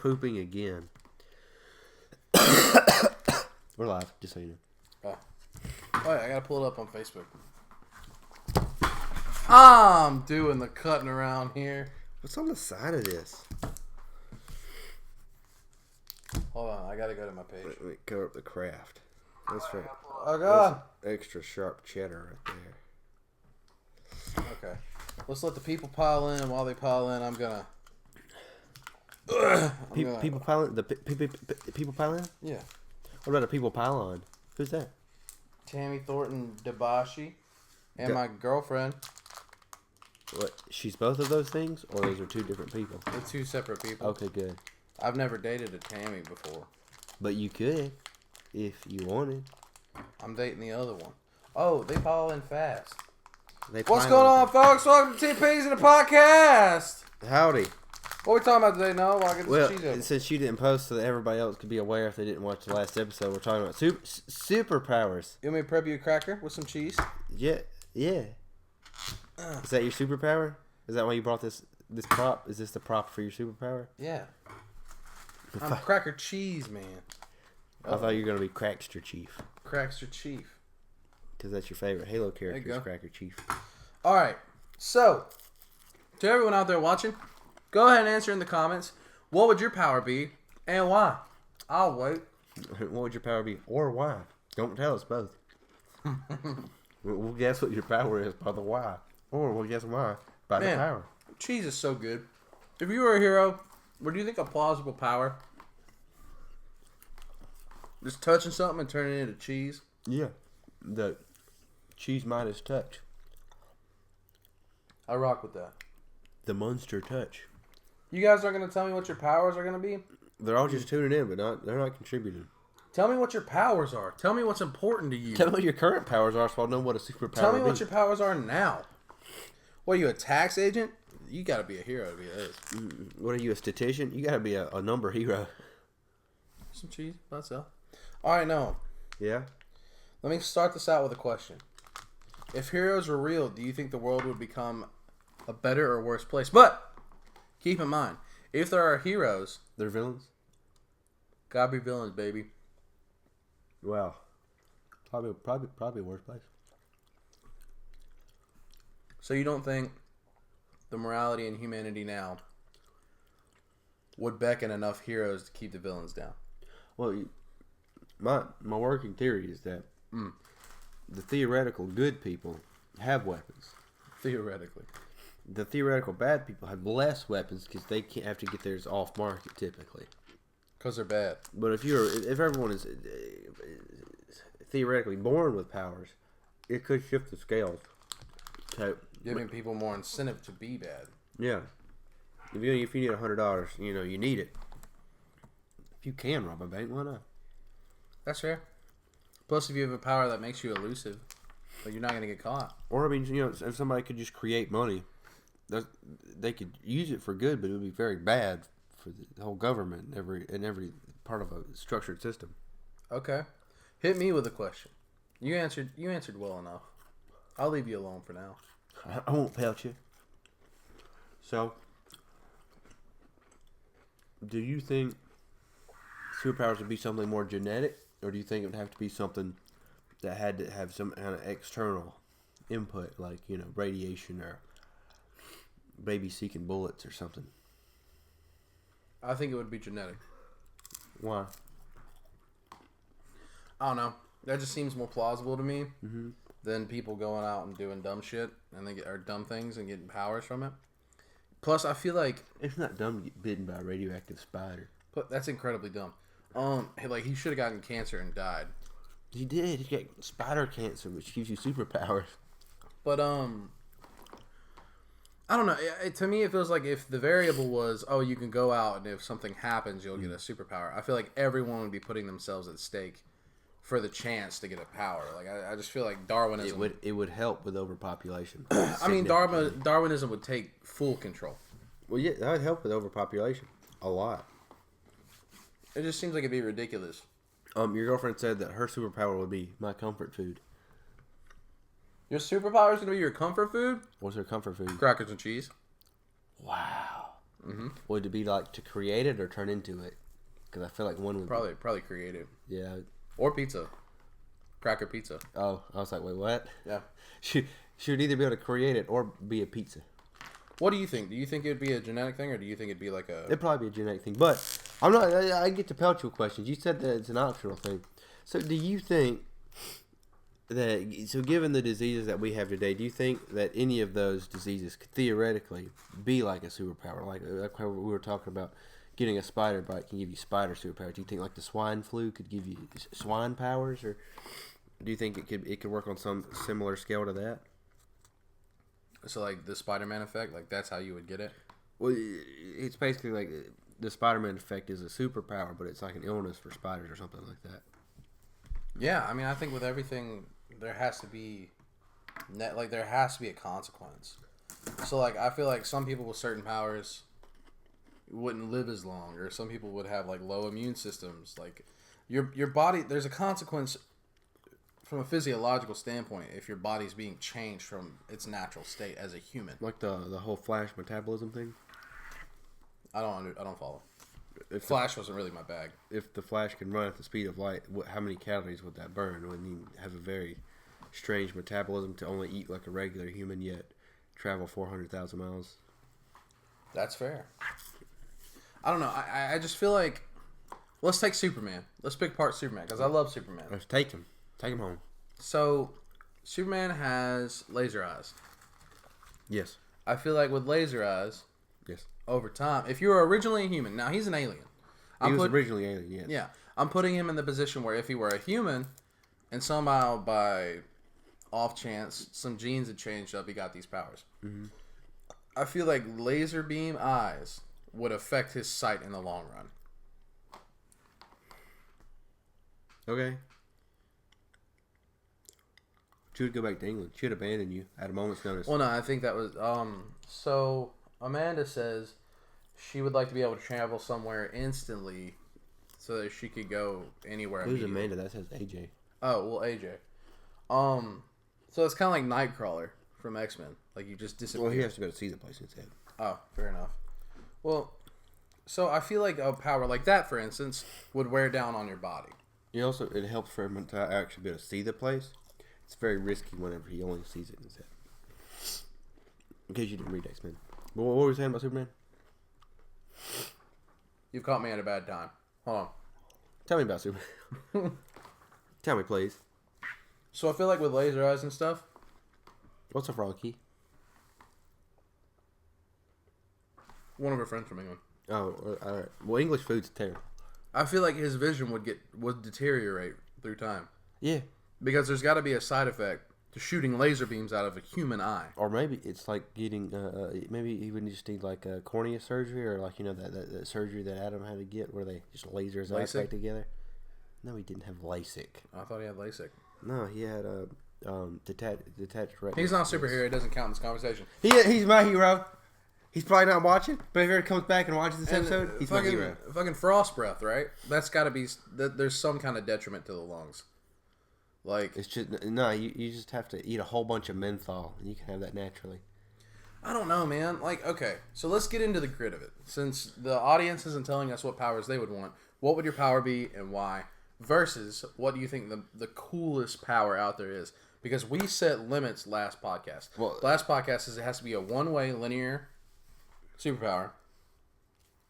pooping again. We're live, just so you know. Oh, yeah, I gotta pull it up on Facebook. I'm doing the cutting around here. What's on the side of this? Hold on, I gotta go to my page. Let me cover up the craft. That's right. Oh, God. That's extra sharp cheddar right there. Okay. Let's let the people pile in, and while they pile in, I'm gonna... People pile in? People pile in? Yeah. What about the people pile on? Who's that? Tammy Thornton Debashi and my girlfriend. What? She's both of those things, or those are two different people? They're two separate people. Okay, good. I've never dated a Tammy before. But you could, if you wanted. I'm dating the other one. Oh, they pile in fast. What's going on, folks? Welcome to TwoPeas in the podcast. Howdy. What are we talking about today? No, I'll get this cheese over. Since you didn't post so that everybody else could be aware if they didn't watch the last episode, we're talking about superpowers. You want me to prep you a cracker with some cheese? Yeah. Is that your superpower? Is that why you brought this prop? Is this the prop for your superpower? Yeah. I'm Cracker Cheese, man. I thought you were going to be Crackster Chief. Crackster Chief. Because that's your favorite Halo character, is Cracker Chief. All right. So, to everyone out there watching, go ahead and answer in the comments. What would your power be and why? I'll wait. What would your power be or why? Don't tell us both. We'll guess what your power is by the why. Or we'll guess why by the power. Cheese is so good. If you were a hero, would you think a plausible power? Just touching something and turning it into cheese? Yeah. The cheese Midas touch. I rock with that. The monster touch. You guys are going to tell me what your powers are going to be? They're all just tuning in, but they're not contributing. Tell me what your powers are. Tell me what's important to you. Tell me what your current powers are so I'll know what a superpower is. Tell me what your powers are now. What, are you a tax agent? You got to be a hero to be this. What are you, a statistician? You got to be a number hero. Some cheese. That's all. All right, no. Yeah? Let me start this out with a question. If heroes were real, do you think the world would become a better or worse place? But keep in mind, if there are heroes, they're villains? Gotta be villains, baby. Well, probably a worse place. So you don't think the morality and humanity now would beckon enough heroes to keep the villains down? Well, my working theory is that the theoretical good people have weapons. Theoretically. The theoretical bad people have less weapons because they can't have to get theirs off market typically. Because they're bad. But if everyone is theoretically born with powers, it could shift the scales. So, giving people more incentive to be bad. Yeah. If you need $100, you need it. If you can rob a bank, why not? That's fair. Plus, if you have a power that makes you elusive, but you're not going to get caught. Or, I mean, if somebody could just create money, they could use it for good, but it would be very bad for the whole government and every part of a structured system. Okay. Hit me with a question. You answered well enough. I'll leave you alone for now. I won't pelt you. So, do you think superpowers would be something more genetic, or do you think it would have to be something that had to have some kind of external input, like, radiation or baby seeking bullets or something? I think it would be genetic. Why? I don't know. That just seems more plausible to me than people going out and doing dumb shit or dumb things and getting powers from it. Plus, I feel like it's not dumb to get bitten by a radioactive spider. But that's incredibly dumb. He should have gotten cancer and died. He did. He got spider cancer, which gives you superpowers. But I don't know. To me, it feels like if the variable was, you can go out and if something happens, you'll get a superpower. I feel like everyone would be putting themselves at stake for the chance to get a power. Like I just feel like Darwinism. It would help with overpopulation. I mean, Darwinism would take full control. Well, yeah, that would help with overpopulation a lot. It just seems like it'd be ridiculous. Your girlfriend said that her superpower would be my comfort food. Your superpower is gonna be your comfort food? What's her comfort food? Crackers and cheese. Wow. Mm-hmm. would it be like to create it or turn into it? Because I feel like one would Probably create it. Yeah. Or pizza. Cracker pizza. Oh, I was like, wait, what? Yeah. Should either be able to create it or be a pizza. What do you think? Do you think it would be a genetic thing, or do you think it'd be like a... It'd probably be a genetic thing. But I'm not. I get to pelt you with questions. You said that it's an optional thing. So do you think that, so given the diseases that we have today, do you think that any of those diseases could theoretically be like a superpower? Like how we were talking about getting a spider bite can give you spider superpowers. Do you think like the swine flu could give you swine powers, or do you think it could work on some similar scale to that? So like the Spider-Man effect, like that's how you would get it? Well, it's basically like the Spider-Man effect is a superpower, but it's like an illness for spiders or something like that. Yeah, I mean, I think with everything, there has to be there has to be a consequence. So like I feel like some people with certain powers wouldn't live as long, or some people would have like low immune systems. Like your body, there's a consequence from a physiological standpoint if your body's being changed from its natural state as a human. Like the whole Flash metabolism thing. I don't follow. If Flash wasn't really my bag. If the Flash can run at the speed of light, how many calories would that burn? When you have a very strange metabolism to only eat like a regular human, yet travel 400,000 miles. That's fair. I don't know. I just feel like, let's take Superman. Let's pick apart Superman because I love Superman. Let's take him. Take him home. So, Superman has laser eyes. Yes. I feel like with laser eyes, yes, over time, if you were originally a human, now he's an alien. He was originally alien, yes. Yeah. I'm putting him in the position where if he were a human, and somehow by off chance, some genes had changed up, he got these powers. Mm-hmm. I feel like laser beam eyes would affect his sight in the long run. Okay. She would go back to England. She would abandon you at a moment's notice. Well, no, I think that was... So, Amanda says she would like to be able to travel somewhere instantly so that she could go anywhere. Who's Amanda? That says AJ. Oh, well, AJ. So it's kind of like Nightcrawler from X-Men. Like, you just disappear. Well, he has to be able to see the place instead. Oh, fair enough. Well, so I feel like a power like that, for instance, would wear down on your body. It helps for him to actually be able to see the place. It's very risky whenever he only sees it instead. In case you didn't read X-Men. But what were we saying about Superman? You've caught me at a bad time. Hold on. Tell me about Superman. Tell me, please. So I feel like with laser eyes and stuff... What's a froggy? One of her friends from England. Oh, all right. Well, English food's terrible. I feel like his vision would deteriorate through time. Yeah. Because there's got to be a side effect to shooting laser beams out of a human eye. Or maybe it's like getting, maybe he would just need like a cornea surgery, or like, that surgery that Adam had to get where they just laser his eyes back together. No, he didn't have LASIK. I thought he had LASIK. No, he had detached retina. He's not a superhero. He doesn't count in this conversation. He's my hero. He's probably not watching, but if he ever comes back and watches this episode, he's my hero. Fucking frost breath, right? That's got to be... There's some kind of detriment to the lungs. Like... It's just... No, you just have to eat a whole bunch of menthol, and you can have that naturally. I don't know, man. Like, okay, so let's get into the grit of it. Since the audience isn't telling us what powers they would want, what would your power be and why? Versus, what do you think the coolest power out there is? Because we set limits last podcast. Well, last podcast is it has to be a one-way linear superpower,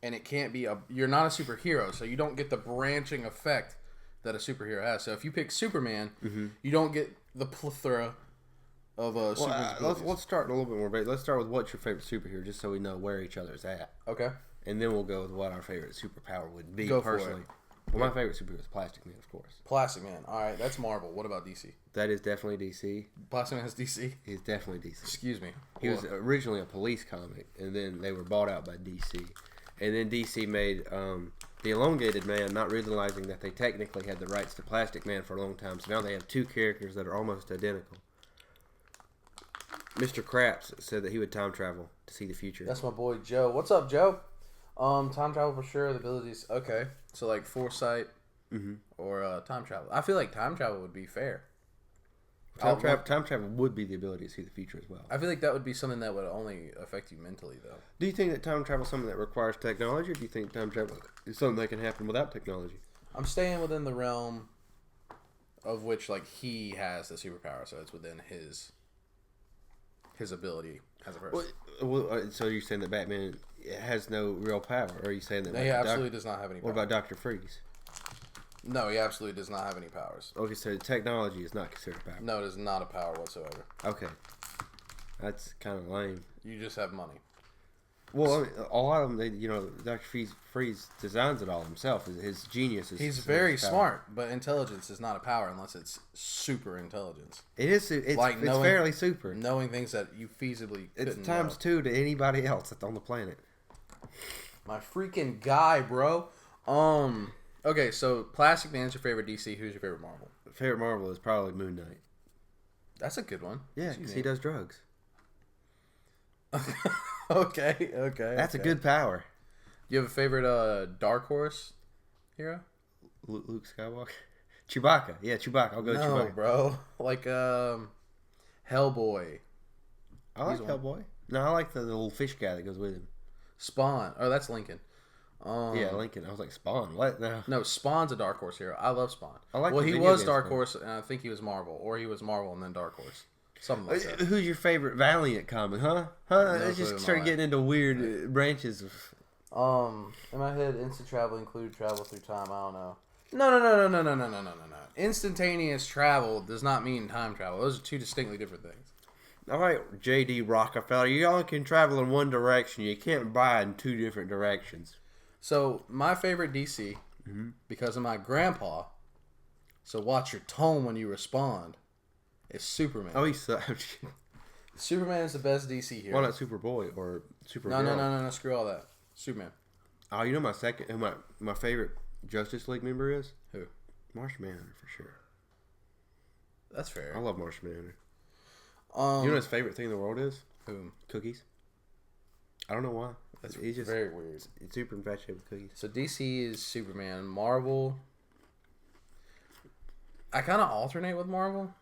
and it can't be you're not a superhero, so you don't get the branching effect that a superhero has. So if you pick Superman, you don't get the plethora of let's start a little bit more. Let's start with what's your favorite superhero, just so we know where each other's at. Okay. And then we'll go with what our favorite superpower would be. Go personally. For it. Well, my favorite superhero is Plastic Man, of course. Plastic Man. All right, that's Marvel. What about DC? That is definitely DC. Plastic Man is DC? He's definitely DC. Excuse me. He was originally a police comic, and then they were bought out by DC. And then DC made the Elongated Man, not realizing that they technically had the rights to Plastic Man for a long time. So now they have two characters that are almost identical. Mr. Krabs said that he would time travel to see the future. That's my boy Joe. What's up, Joe? Time travel for sure. The abilities. Okay, so like foresight or time travel. I feel like time travel would be fair. Time travel would be the ability to see the future as well. I feel like that would be something that would only affect you mentally, though. Do you think that time travel is something that requires technology, or do you think time travel is something that can happen without technology? I'm staying within the realm of which, like, he has the superpower, so it's within his ability as a person. So you're saying that Batman has no real power, or are you saying that... No, he absolutely does not have any power. What about Dr. Freeze? No, he absolutely does not have any powers. Okay, so technology is not considered power. No, it is not a power whatsoever. Okay. That's kind of lame. You just have money. Well, I mean, a lot of them, Dr. Freeze designs it all himself. His genius is... He's very smart, but intelligence is not a power unless it's super intelligence. It is. It's fairly super. Knowing things that you feasibly couldn't It's times 2 to anybody else that's on the planet. My freaking guy, bro. Okay, so Plastic Man's your favorite DC. Who's your favorite Marvel? Favorite Marvel is probably Moon Knight. That's a good one. Yeah, because he does drugs. Okay. That's a good power. Do you have a favorite Dark Horse hero? Luke Skywalker? Chewbacca. Yeah, Chewbacca. I'll go Chewbacca. No, bro. Like, Hellboy. I like Hellboy. No, I like the little fish guy that goes with him. Spawn. Oh, that's Lincoln. Yeah, Lincoln. I was like, Spawn. What? No, Spawn's a Dark Horse hero. I love Spawn. He was Dark Horse, and I think he was Marvel. Or he was Marvel and then Dark Horse. Something like that. Who's your favorite Valiant comic, huh? It's just started getting into weird branches of... In my head, instant travel include travel through time. I don't know. No. Instantaneous travel does not mean time travel. Those are two distinctly different things. All right, J.D. Rockefeller, you all can travel in one direction. You can't buy in 2 different directions. So, my favorite DC, because of my grandpa, so watch your tone when you respond, is Superman. Oh, he's such... Superman is the best DC hero. Why not Superboy or Supergirl? No. Screw all that. Superman. Oh, you know my favorite Justice League member is? Who? Martian Manhunter, for sure. That's fair. I love Martian Manhunter. You know his favorite thing in the world is? Who? Cookies. I don't know why. He's just very weird. It's super infatuated with cookies. So DC is Superman. Marvel, I kind of alternate with Marvel.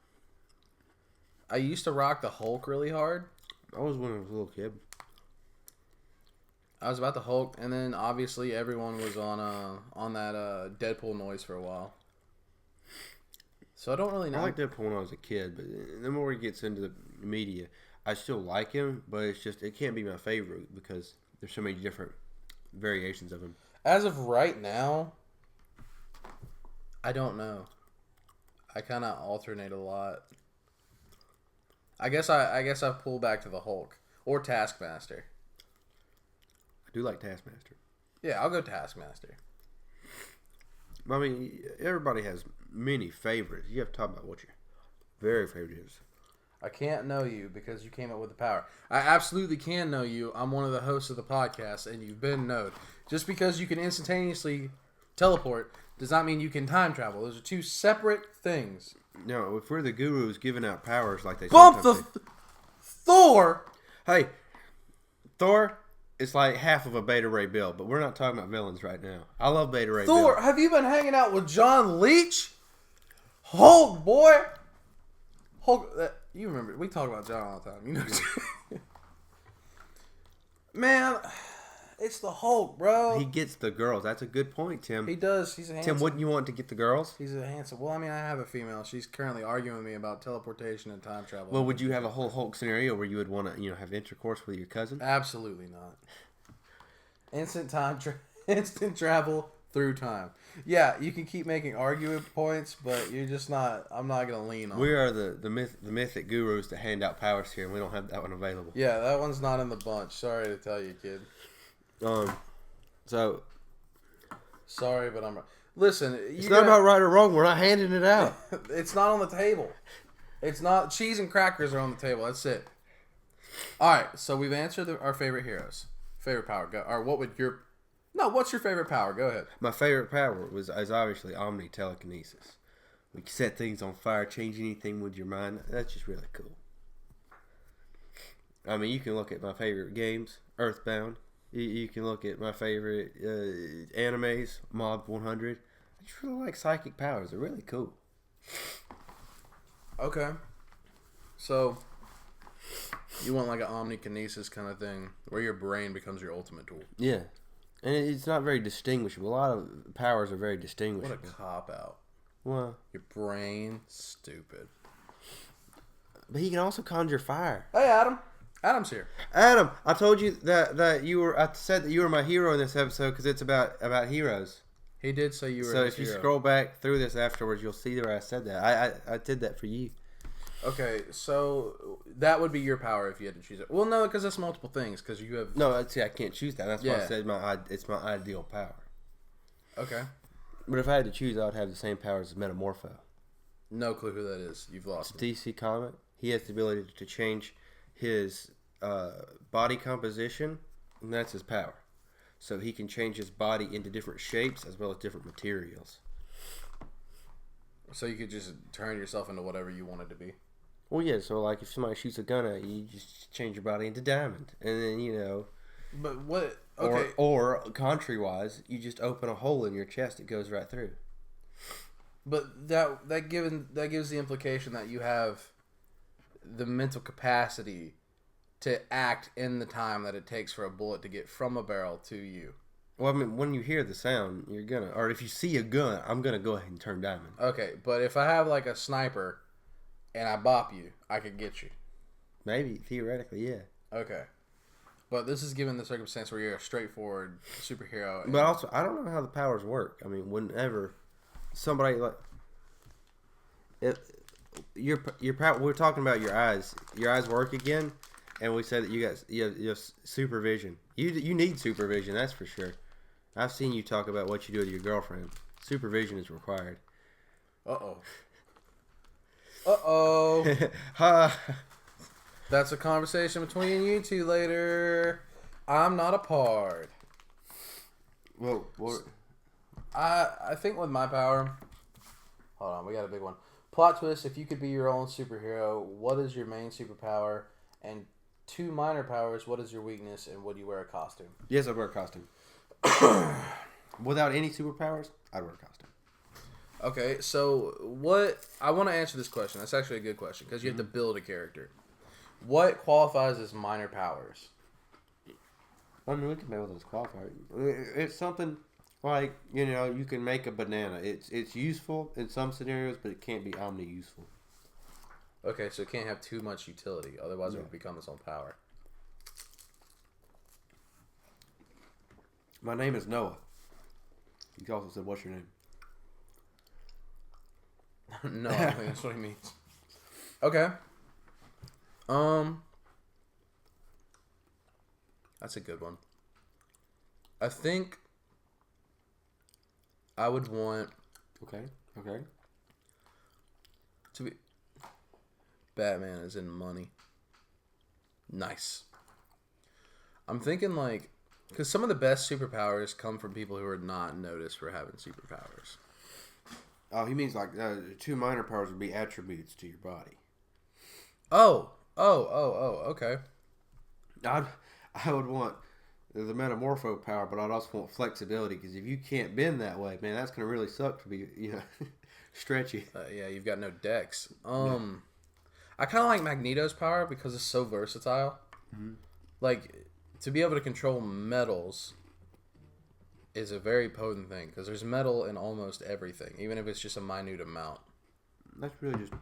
I used to rock the Hulk really hard. I was when I was a little kid. I was about the Hulk, and then obviously everyone was on that Deadpool noise for a while. So I don't really know. I liked Deadpool when I was a kid, but the more he gets into the media, I still like him, but it can't be my favorite because there's so many different variations of him. As of right now, I don't know. I kind of alternate a lot. I guess I pull back to the Hulk or Taskmaster. I do like Taskmaster. Yeah, I'll go Taskmaster. I mean, everybody has many favorites. You have to talk about what your very favorite is. I can't know you because you came up with the power. I absolutely can know you. I'm one of the hosts of the podcast, and you've been known. Just because you can instantaneously teleport does not mean you can time travel. Those are two separate things. No, if we're the gurus giving out powers like they bump the Thor. Hey, Thor is like half of a Beta Ray Bill, but we're not talking about villains right now. I love Beta Ray Bill. Thor, have you been hanging out with John Leach? Hulk, boy. Hulk, you remember, we talk about John all the time. You know, man, it's the Hulk, bro. He gets the girls. That's a good point, Tim. He does. He's a handsome. Tim, wouldn't you want to get the girls? He's a handsome. Well, I mean, I have a female. She's currently arguing with me about teleportation and time travel. Well, would you have a whole Hulk scenario where you would want to, have intercourse with your cousin? Absolutely not. Instant travel through time. Yeah, you can keep making argument points, but you're just not. I'm not gonna lean on. We are the mythic gurus that hand out powers here, and we don't have that one available. Yeah, that one's not in the bunch. Sorry to tell you, kid. So. Sorry, but I'm. Listen, it's not about right or wrong. We're not handing it out. It's not on the table. It's not. Cheese and crackers are on the table. That's it. All right, so we've answered our favorite heroes. Favorite power. Go. Or what would your... No, what's your favorite power? Go ahead. My favorite power is obviously omni-telekinesis. We can set things on fire, change anything with your mind. That's just really cool. I mean, you can look at my favorite games, Earthbound. You can look at my favorite animes, Mob 100. I just really like psychic powers. They're really cool. Okay. So, you want like an omnikinesis kind of thing, where your brain becomes your ultimate tool. Yeah. And it's not very distinguishable. A lot of powers are very What distinguishable. a cop-out. Well, Your brain, stupid. but he can also conjure fire. Hey, Adam. Adam's here. Adam, I told you that you were. I said that you were my hero in this episode because it's about heroes. He did say you were. So his if you hero. scroll back through this afterwards, you'll see where I said that. I did that for you. Okay, so that would be your power if you had to choose it. Well, no, because that's multiple things. Because you have. No, see, I can't choose that. That's why I Yeah. said it's my ideal power. Okay. But if I had to choose, I would have the same powers as Metamorpho. No clue who that is. You've lost me. DC comic. He has the ability to change his body composition, and that's his power. So he can change his body into different shapes as well as different materials. So you could just turn yourself into whatever you wanted to be. Well, yeah. So like, if somebody shoots a gun at you, you just change your body into diamond, and then But what? Okay. Or contrary-wise, you just open a hole in your chest; it goes right through. But that gives the implication that you have the mental capacity to act in the time that it takes for a bullet to get from a barrel to you. Well, I mean, when you hear the sound, you're gonna, or if you see a gun, I'm gonna go ahead and turn diamond. Okay, but if I have like a sniper and I bop you, I could get you. Maybe theoretically, yeah. Okay. But this is given the circumstance where you're a straightforward superhero. But also, I don't know how the powers work. I mean, whenever somebody like your power, we're talking about your eyes. Your eyes work again, and we said that you have supervision. You need supervision, that's for sure. I've seen you talk about what you do with your girlfriend. Supervision is required. Uh-oh. Uh-oh. Ha. That's a conversation between you two later. I'm not a part. Well, what? I think with my power... Hold on, we got a big one. Plot twist, if you could be your own superhero, what is your main superpower? And 2 minor powers, what is your weakness? And would you wear a costume? Yes, I'd wear a costume. Without any superpowers, I'd wear a costume. Okay, so what... I want to answer this question. That's actually a good question, because you have to build a character. What qualifies as minor powers? I mean, we can make those qualifiers. It's something like, you can make a banana. It's useful in some scenarios, but it can't be omni-useful. Okay, so it can't have too much utility. Otherwise, it would become its own power. My name is Noah. You also said, what's your name? No, I don't think that's what he means. Okay. That's a good one. I think I would want Okay. to be... Batman is in money. Nice. I'm thinking like... Because some of the best superpowers come from people who are not noticed for having superpowers. Oh, he means like 2 minor powers would be attributes to your body. Oh, okay. I would want the Metamorpho power, but I'd also want flexibility, because if you can't bend that way, man, that's going to really suck to be, stretchy. Yeah, you've got no dex. I kind of like Magneto's power because it's so versatile. Mm-hmm. Like, to be able to control metals is a very potent thing, because there's metal in almost everything, even if it's just a minute amount. That's really just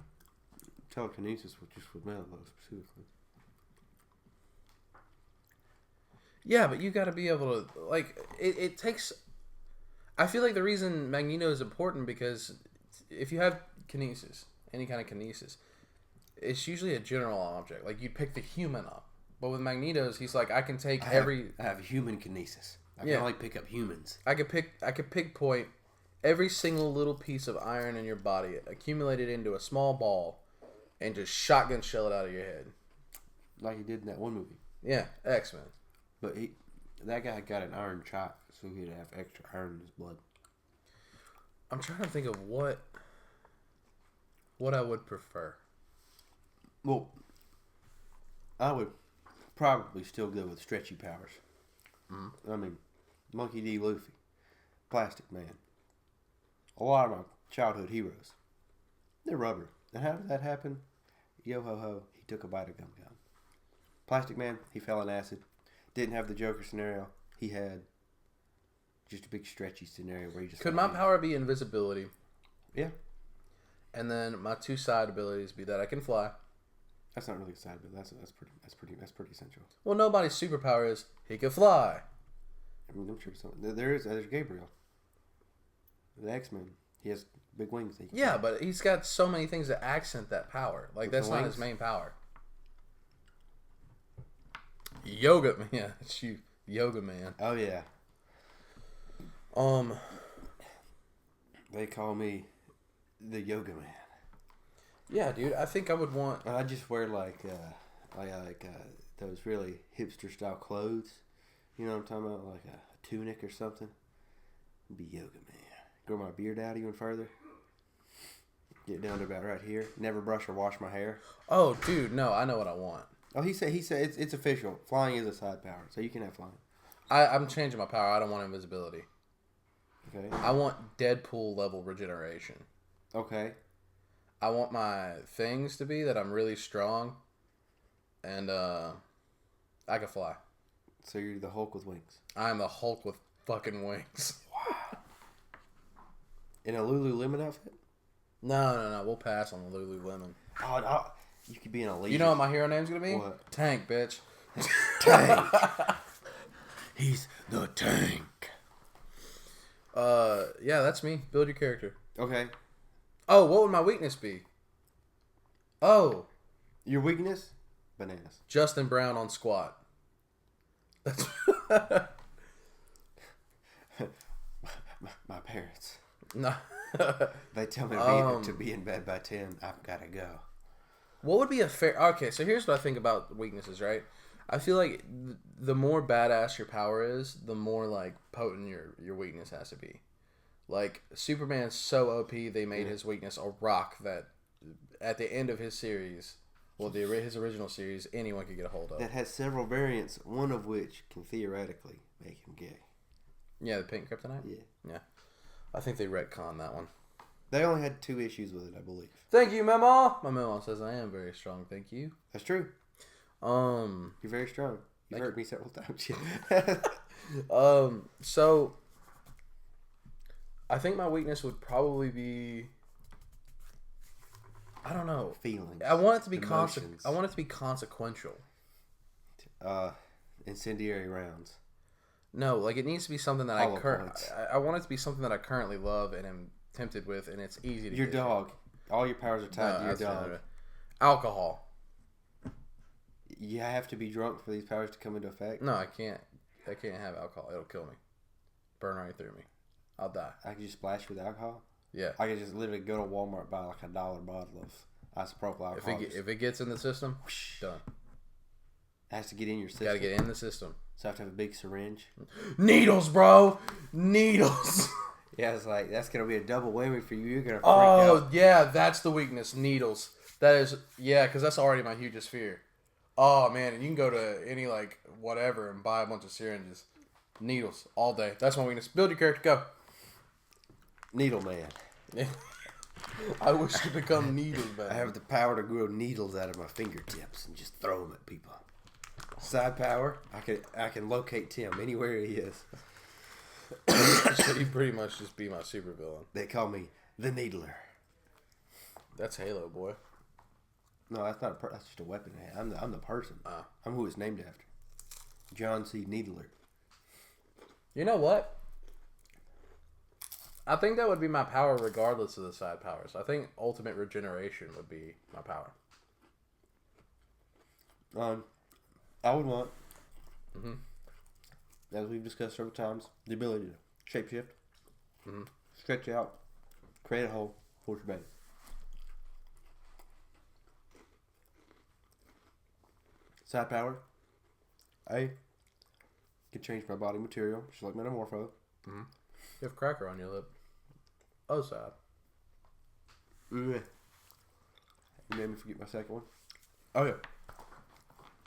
telekinesis, just with metal, though, specifically. Yeah, but you got to be able to, like, it takes... I feel like the reason Magneto is important, because if you have kinesis, any kind of kinesis, it's usually a general object. Like, you'd pick the human up. But with Magneto's, he's like, I can take I have human kinesis. I can only pick up humans. I could pinpoint every single little piece of iron in your body, accumulate it into a small ball, and just shotgun shell it out of your head. Like he did in that one movie. Yeah, X-Men. But that guy got an iron chop, so he'd have extra iron in his blood. I'm trying to think of what I would prefer. Well, I would probably still go with stretchy powers. I mean, Monkey D. Luffy, Plastic Man. A lot of my childhood heroes, they're rubber. And how did that happen? Yo ho ho. He took a bite of gum gum. Plastic Man. He fell in acid. Didn't have the Joker scenario. He had just a big stretchy scenario where he just. Could my power be invisibility? Yeah. And then my 2 side abilities be that I can fly. That's not really a side, but that's pretty essential. Well, nobody's superpower is he can fly. I mean, I'm sure there's Gabriel, the X-Men. He has big wings. Yeah, but he's got so many things that accent that power. Like that's not his main power. Yoga, yeah, it's you, Yoga Man. Oh yeah. They call me the Yoga Man. Yeah, dude. I think I would want. I just wear like those really hipster style clothes. You know what I'm talking about? Like a tunic or something. Be Yoga Man. Grow my beard out even further. Get down to about right here. Never brush or wash my hair. Oh, dude, no, I know what I want. Oh, he said it's official. Flying is a side power, so you can have flying. I'm changing my power. I don't want invisibility. Okay. I want Deadpool level regeneration. Okay. I want my things to be that I'm really strong, and I can fly. So you're the Hulk with wings. I'm the Hulk with fucking wings. Wow. In a Lululemon outfit? No. We'll pass on the Lululemon. Oh, you could be in a leisure. You know what my hero name's gonna be? What? Tank, bitch. Tank. He's the tank. Yeah, that's me. Build your character. Okay. Oh, what would my weakness be? Oh. Your weakness? Bananas. Justin Brown on squat. That's my parents. no. They tell me to be in bed by 10. I've got to go. What would be a fair... Okay, so here's what I think about weaknesses, right? I feel like the more badass your power is, the more like potent your weakness has to be. Like, Superman's so OP, they made his weakness a rock that at the end of his series, well, his original series, anyone could get a hold of. That has several variants, one of which can theoretically make him gay. Yeah, the pink kryptonite? Yeah. I think they retconned that one. They only had 2 issues with it, I believe. Thank you, Memo. My memo says I am very strong. Thank you. That's true. You're very strong. You've heard me several times. So I think my weakness would probably be, I don't know. Feelings. I want it to be consequential. Incendiary rounds. No, like it needs to be something that Hollow points. I want it to be something that I currently love and am tempted with, and it's easy to Your get dog. All your powers are tied to your dog. Alcohol. You have to be drunk for these powers to come into effect? No, I can't. I can't have alcohol. It'll kill me. Burn right through me. I'll die. I can just splash with alcohol? Yeah. I can just literally go to Walmart, buy like $1 bottle of isopropyl alcohol. If it gets in the system, done. It has to get in your system. Gotta get in the system. So I have to have a big syringe. Needles, bro. Needles. Yeah, it's like, that's going to be a double whammy for you. You're going to freak Oh, out. yeah, that's the weakness. Needles. That is, yeah, because that's already my hugest fear. Oh, man, and you can go to any, like, whatever and buy a bunch of syringes. Needles, all day. That's my weakness. Build your character, go. Needle Man. I wish to become Needle Man. I have the power to grow needles out of my fingertips and just throw them at people. Side power, I can locate Tim anywhere he is. So you pretty much just be my supervillain. They call me the Needler. That's Halo, boy. No, that's not. That's just a weapon. I'm the person. I'm who it's named after. John C. Needler. You know what? I think that would be my power regardless of the side powers. I think ultimate regeneration would be my power. I would want, as we've discussed several times, the ability to shapeshift, stretch out, create a hole, force your base. Side power, I can change my body material, just like Metamorpho. You have cracker on your lip. Oh, sad. You made me forget my second one. Oh, yeah.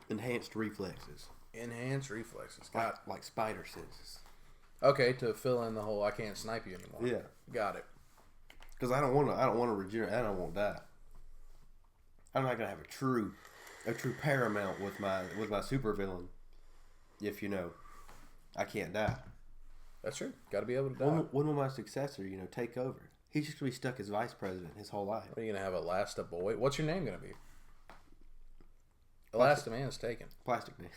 Enhanced reflexes. Enhanced reflexes. Like spider senses. Okay, to fill in the whole I can't snipe you anymore. Yeah. Got it. Because I don't want to regenerate and I won't die. I'm not gonna have a true paramount with my supervillain. If I can't die. That's true. Got to be able to die. When will my successor, take over? He's just gonna be stuck as vice president his whole life. What, are you gonna have Elasta Boy? What's your name gonna be? Elasta Man is taken. Plastic Man.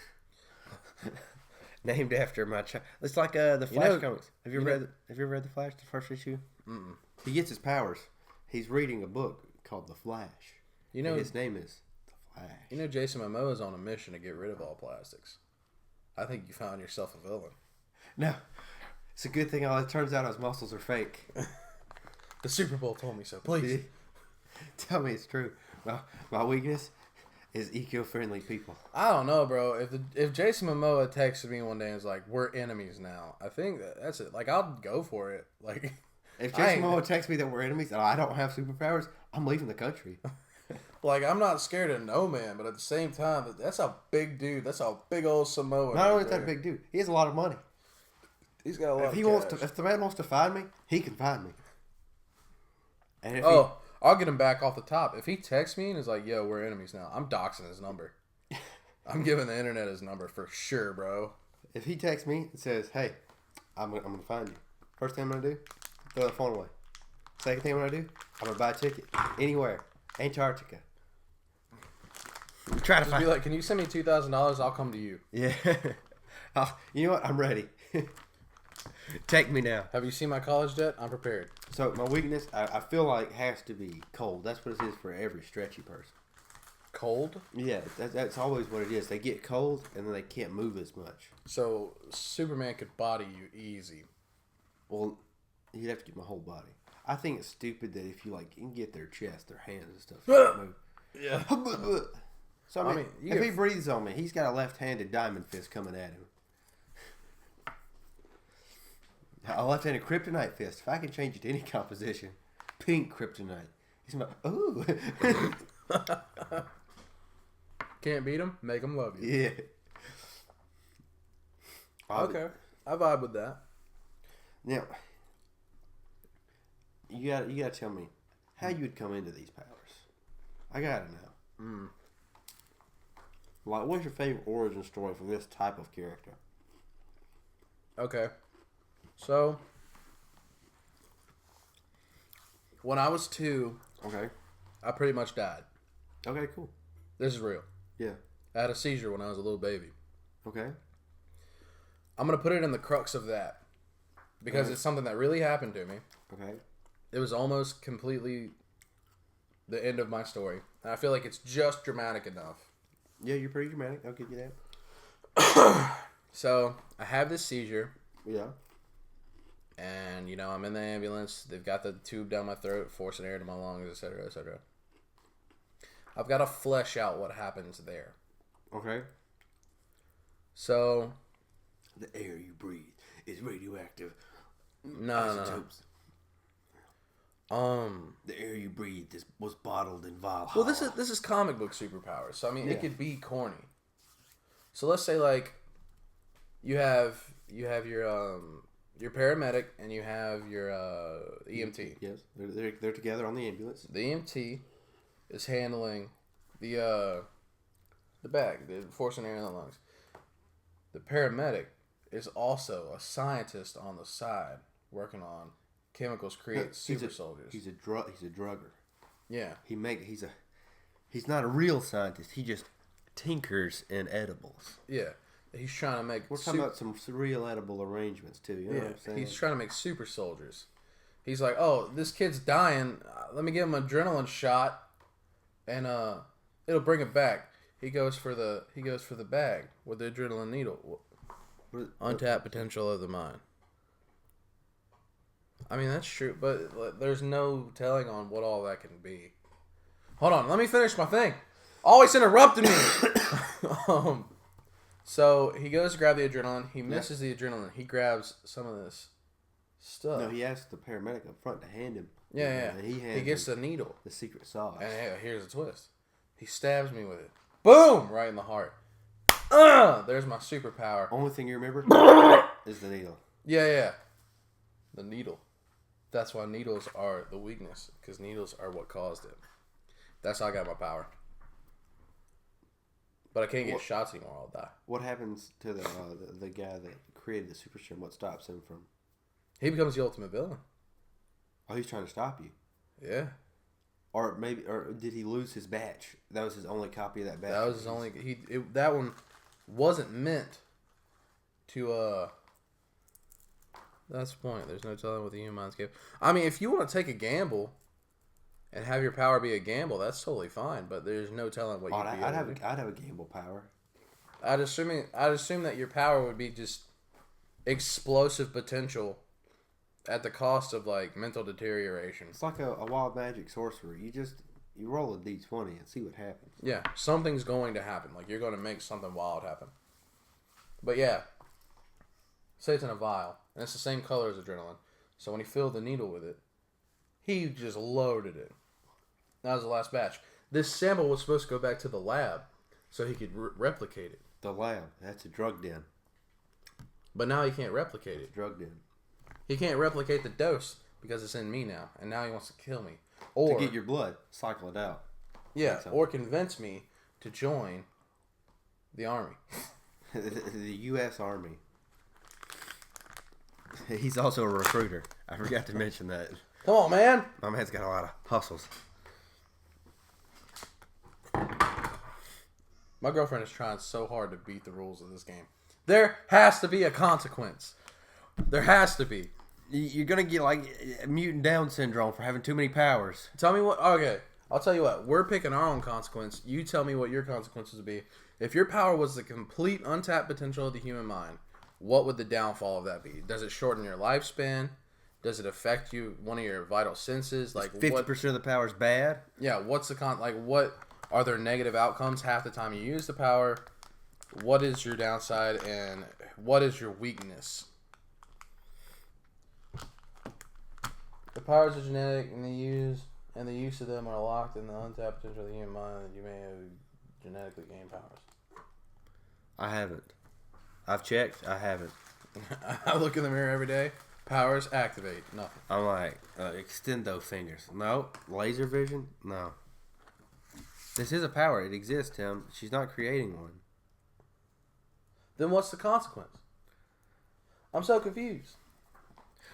Named after my child. It's like the Flash comics. Have you ever read the Flash, the first issue? Mm-mm. He gets his powers. He's reading a book called The Flash. And his name is The Flash. Jason Momoa is on a mission to get rid of all plastics. I think you found yourself a villain. No, it's a good thing. It turns out his muscles are fake. The Super Bowl told me so. Please tell me it's true. My weakness is eco-friendly people. I don't know, bro. If Jason Momoa texted me one day and was like, "We're enemies now," I think that's it. Like, I'll go for it. Like, if Jason Momoa texts me that we're enemies and I don't have superpowers, I'm leaving the country. Like, I'm not scared of no man, but at the same time, that's a big dude. That's a big old Samoan. Not only is that a big dude, he has a lot of money. He's got a lot. If the man wants to find me, he can find me. And I'll get him back off the top. If he texts me and is like, "Yo, we're enemies now," I'm doxing his number. I'm giving the internet his number for sure, bro. If he texts me and says, "Hey, I'm gonna find you," first thing I'm gonna do, throw the phone away. Second thing I'm gonna do, I'm gonna buy a ticket anywhere, Antarctica. Try to find. Be like, "Can you send me $2,000? I'll come to you." Yeah. You know what? I'm ready. Take me now. Have you seen my college debt? I'm prepared. So my weakness, I feel like, has to be cold. That's what it is for every stretchy person. Cold? Yeah, that's always what it is. They get cold and then they can't move as much. So Superman could body you easy. Well, you'd have to get my whole body. I think it's stupid that if you can get their chest, their hands and stuff, so move. Yeah. So I mean if he breathes on me, he's got a left-handed diamond fist coming at him. A left-handed kryptonite fist. If I can change it to any composition, pink kryptonite. He's like, ooh. Can't beat him. Make him love you. Yeah. Okay, I vibe with that. Now, you gotta tell me how you would come into these powers. I gotta know. Like, what's your favorite origin story for this type of character? Okay. So, when I was 2, okay, I pretty much died. Okay, cool. This is real. Yeah. I had a seizure when I was a little baby. Okay. I'm going to put it in the crux of that. Because it's something that really happened to me. Okay. It was almost completely the end of my story. And I feel like it's just dramatic enough. Yeah, you're pretty dramatic. I'll give you that. So, I have this seizure. Yeah. And, I'm in the ambulance. They've got the tube down my throat, forcing air to my lungs, etc., etc. I've got to flesh out what happens there. Okay. So, the air you breathe is radioactive. No. The air you breathe was bottled in Valhalla. Well, this is comic book superpowers. So, I mean, it could be corny. So, let's say, like, you have your paramedic and you have your EMT. Yes, they're together on the ambulance. The EMT is handling the bag, the forcing air in the lungs. The paramedic is also a scientist on the side working on chemicals create super soldiers. He's a drugger. Yeah. He's not a real scientist. He just tinkers in edibles. Yeah. He's trying to make... We're talking about some real edible arrangements, too. You know what I'm saying? He's trying to make super soldiers. He's like, oh, this kid's dying. Let me give him an adrenaline shot, and it'll bring it back. He goes for the bag with the adrenaline needle. Untapped potential of the mind. I mean, that's true, but there's no telling on what all that can be. Hold on, let me finish my thing. Always interrupting me. So he goes to grab the adrenaline. He misses the adrenaline. He grabs some of this stuff. No, he asks the paramedic up front to hand him. Yeah. And he gets the needle. The secret sauce. And here's the twist. He stabs me with it. Boom! Right in the heart. There's my superpower. Only thing you remember is the needle. Yeah. The needle. That's why needles are the weakness. Because needles are what caused it. That's how I got my power. But I can't get shots anymore. I'll die. What happens to the guy that created the super serum? What stops him from? He becomes the ultimate villain. Oh, he's trying to stop you. Yeah. Or did he lose his batch? That was his only copy of that batch. That was his only. That one wasn't meant to. That's the point. There's no telling what the human mind's capable. I mean, if you want to take a gamble and have your power be a gamble, that's totally fine. But there's no telling what you'd be able to do. I'd have a gamble power. I'd assume that your power would be just explosive potential at the cost of like mental deterioration. It's like a wild magic sorcerer. You roll a d20 and see what happens. Yeah, something's going to happen. Like you're going to make something wild happen. But yeah, say it's in a vial and it's the same color as adrenaline. So when he filled the needle with it, he just loaded it. That was the last batch. This sample was supposed to go back to the lab so he could replicate it. The lab. That's a drug den. But now he can't replicate it. Drug den. He can't replicate the dose because it's in me now, and now he wants to kill me. Or to get your blood, cycle it out. Yeah, or convince me to join the army. The U.S. Army. He's also a recruiter. I forgot to mention that. Come on, man. My man's got a lot of hustles. My girlfriend is trying so hard to beat the rules of this game. There has to be a consequence. There has to be. You're going to get like mutant Down syndrome for having too many powers. Tell me what... Okay, I'll tell you what. We're picking our own consequence. You tell me what your consequences would be. If your power was the complete untapped potential of the human mind, what would the downfall of that be? Does it shorten your lifespan? Does it affect one of your vital senses? Like 50% of the power is bad? Yeah, what's the what are there negative outcomes half the time you use the power? What is your downside and what is your weakness? The powers are genetic and the use of them are locked in the untapped potential of the human mind that you may have genetically gained powers. I haven't. I've checked. I haven't. I look in the mirror every day. Powers activate. Nothing. I'm like, extend those fingers. No. Laser vision? No. This is a power. It exists, Tim. She's not creating one. Then what's the consequence? I'm so confused.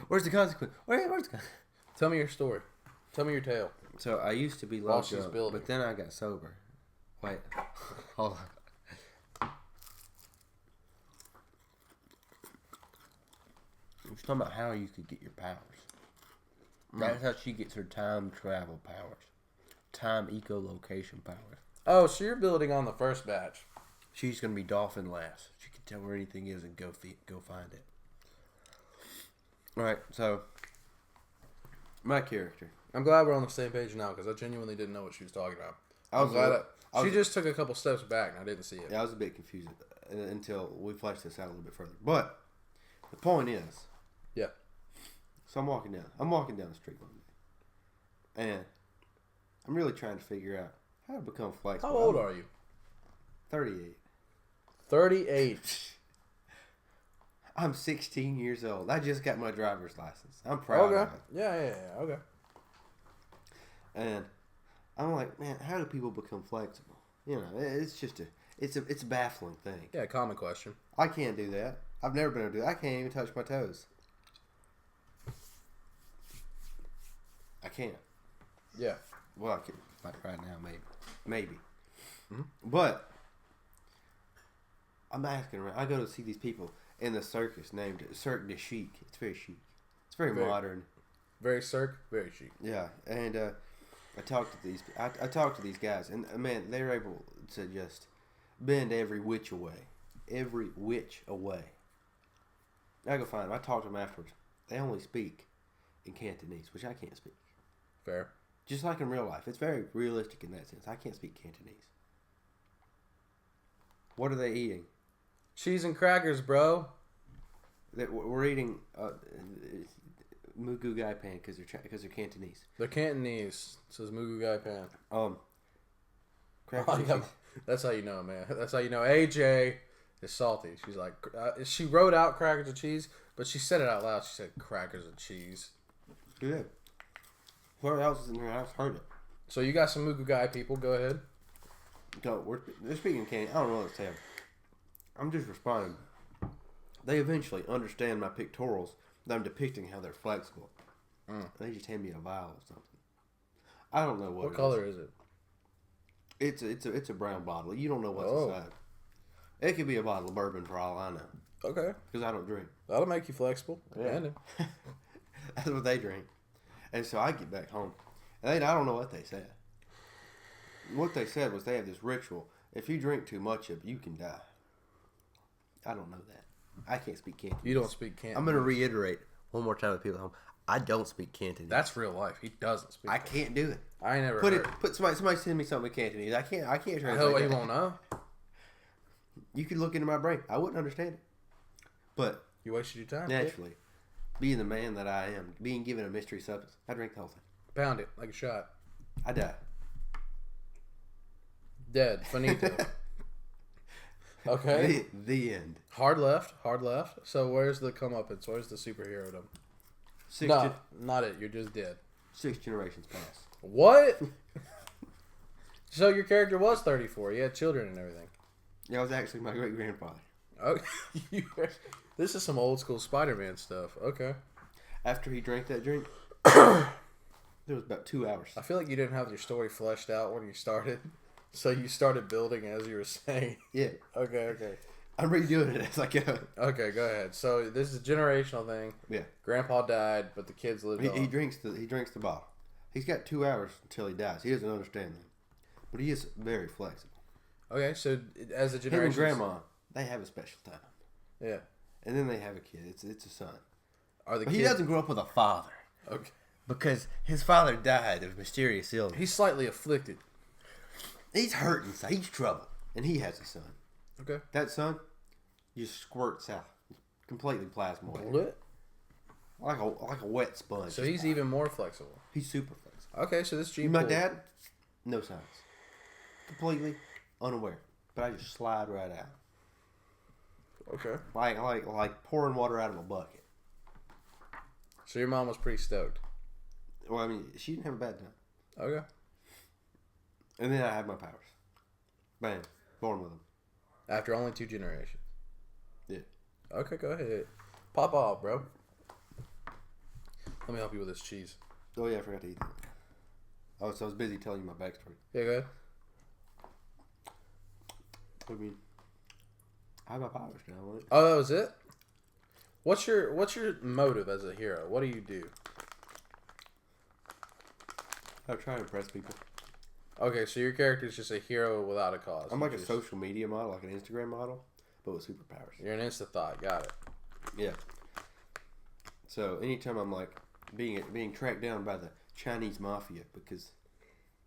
Where's the consequence? Where's the consequence? Tell me your story. Tell me your tale. So I used to be locked up, but then I got sober. Wait. Hold on. I'm just talking about how you could get your powers. That's how she gets her time travel powers. Time echolocation powers. Oh, so you're building on the first batch. She's going to be Dolphin Lass. She can tell where anything is and go find it. Alright, so my character. I'm glad we're on the same page now because I genuinely didn't know what she was talking about. She just took a couple steps back and I didn't see it. Yeah, I was a bit confused until we fleshed this out a little bit further. But the point is, yeah. So I'm walking down the street one day, and I'm really trying to figure out how to become flexible. How old are you? 38. 38. I'm 16 years old. I just got my driver's license. I'm proud of it. Yeah. Okay. And I'm like, man, how do people become flexible? You know, it's just it's a baffling thing. Yeah, common question. I can't do that. I've never been able to do that. I can't even touch my toes. I can't. Yeah. Well, I can, like right now, maybe. Mm-hmm. But I'm asking around. I go to see these people in the circus named Cirque du Chic. It's very chic. It's very modern. Very Cirque, very chic. Yeah, and I talked to these guys, and man, they're able to just bend every which away. I go find them. I talk to them afterwards. They only speak in Cantonese, which I can't speak. Fair. Just like in real life. It's very realistic in that sense. I can't speak Cantonese. What are they eating? Cheese and crackers, bro. We're eating mugu gai pan because they're Cantonese. They're Cantonese. It says mugu gai pan. Crackers. That's how you know, man. That's how you know AJ is salty. She's like, she wrote out crackers and cheese, but she said it out loud. She said crackers and cheese. Good. Whoever else is in her house heard it. So you got some mugu gai people. Go ahead. They're speaking of candy. I don't know what to say. I'm just responding. They eventually understand my pictorials that I'm depicting how they're flexible. They just hand me a vial or something. I don't know what color is it? It's a brown bottle. You don't know what's inside. It could be a bottle of bourbon for all I know. Okay. Because I don't drink. That'll make you flexible. Yeah. That's what they drink. And so I get back home. And I don't know what they said. What they said was they have this ritual. If you drink too much of it, you can die. I don't know that. I can't speak Cantonese. You don't speak Cantonese. I'm going to reiterate one more time with people at home. I don't speak Cantonese. That's real life. He doesn't speak. I can't do it. I ain't never Put somebody send me something in Cantonese. I can't translate hell, that. he won't know. You could look into my brain. I wouldn't understand it. But you wasted your time. Naturally, being the man that I am, being given a mystery substance, I drink the whole thing. Pound it like a shot. I die. Dead. Finito. Okay. The end. Hard left. So where's the comeuppance? Where's the superhero-dom? Not it. You're just dead. 6 generations past. What? So your character was 34. You had children and everything. Yeah, I was actually my great-grandfather. Okay. This is some old school Spider-Man stuff. Okay. After he drank that drink, there was about 2 hours. I feel like you didn't have your story fleshed out when you started. So you started building as you were saying. Yeah. Okay. I'm redoing it as I go. Okay, go ahead. So this is a generational thing. Yeah. Grandpa died, but the kids lived on. He drinks the bottle. He's got 2 hours until he dies. He doesn't understand that. But he is very flexible. Okay, so as a generation, him and grandma, they have a special time. Yeah. And then they have a kid. It's a son. But he doesn't grow up with a father. Okay. Because his father died of mysterious illness. He's slightly afflicted. He's hurting. He's troubled. And he has a son. Okay. That son just squirts out. Completely plasmoid. What? Like a wet sponge. So he's even more flexible. He's super flexible. Okay, so this gene My pool. dad, no signs. Completely unaware. But I just slide right out. Okay. Like pouring water out of a bucket. So your mom was pretty stoked. Well, I mean, she didn't have a bad time. Okay. And then I had my powers. Bam. Born with them. After only 2 generations. Yeah. Okay, go ahead. Pop off, bro. Let me help you with this cheese. Oh, yeah, I forgot to eat that. Oh, so I was busy telling you my backstory. Yeah, go ahead. I mean, I have my powers now. Right? Oh, that was it? What's your motive as a hero? What do you do? I try to impress people. Okay, so your character is just a hero without a cause. I'm like a social media model, like an Instagram model, but with superpowers. You're an insta-thought. Got it. Yeah. So anytime I'm like being tracked down by the Chinese mafia because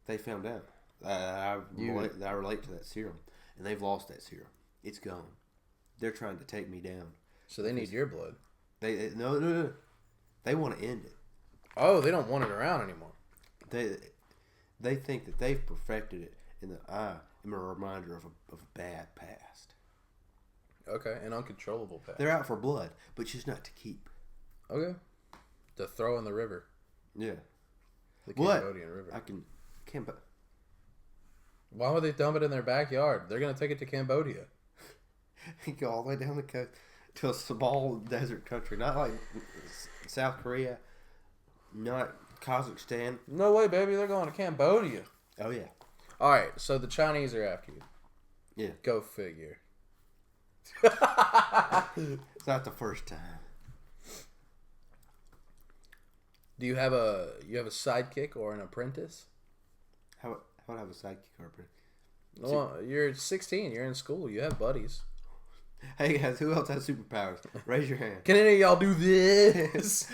they found out that I relate to that serum, and they've lost that serum. It's gone. They're trying to take me down. So they need your blood. No. They want to end it. Oh, they don't want it around anymore. They think that they've perfected it, and that I am a reminder of a bad past. Okay, an uncontrollable past. They're out for blood, but just not to keep. Okay. To throw in the river. Yeah. The Cambodian river. Why would they dump it in their backyard? They're going to take it to Cambodia. Go all the way down the coast to a small desert country. Not like South Korea. Not Kazakhstan. No way, baby. They're going to Cambodia. Oh, yeah. All right, so the Chinese are after you. Yeah. Go figure. It's not the first time. Do you have a sidekick or an apprentice? How would I have a sidekick or apprentice? Well, you're 16. You're in school. You have buddies. Hey guys, who else has superpowers? Raise your hand. Can any of y'all do this?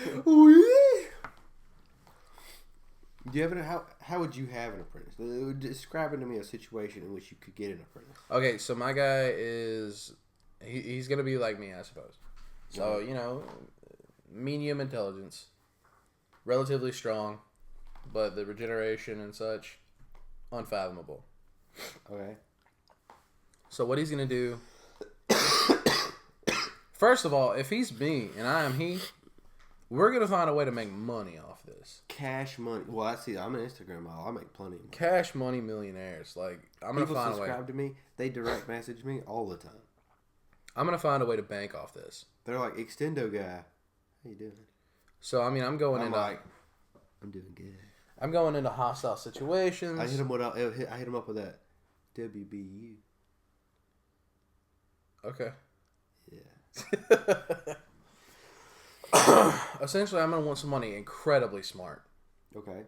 Do you have how would you have an apprentice? Describe to me a situation in which you could get an apprentice. Okay, so my guy is he's gonna be like me, I suppose. So medium intelligence, relatively strong, but the regeneration and such, unfathomable. Okay. So what he's gonna do? First of all, if he's me and I am he, We're gonna find a way to make money off this. Cash money. Well, I see. I'm an Instagram model. I make plenty of money. Cash money millionaires. Like, I'm gonna People find a way. subscribe to me. They direct message me all the time. I'm gonna find a way to bank off this. They're like, Extendo guy. How you doing? So I mean, I'm doing good. I'm going into hostile situations. I hit him up with that WBU. Okay. Yeah. Essentially, I'm gonna want somebody incredibly smart. Okay.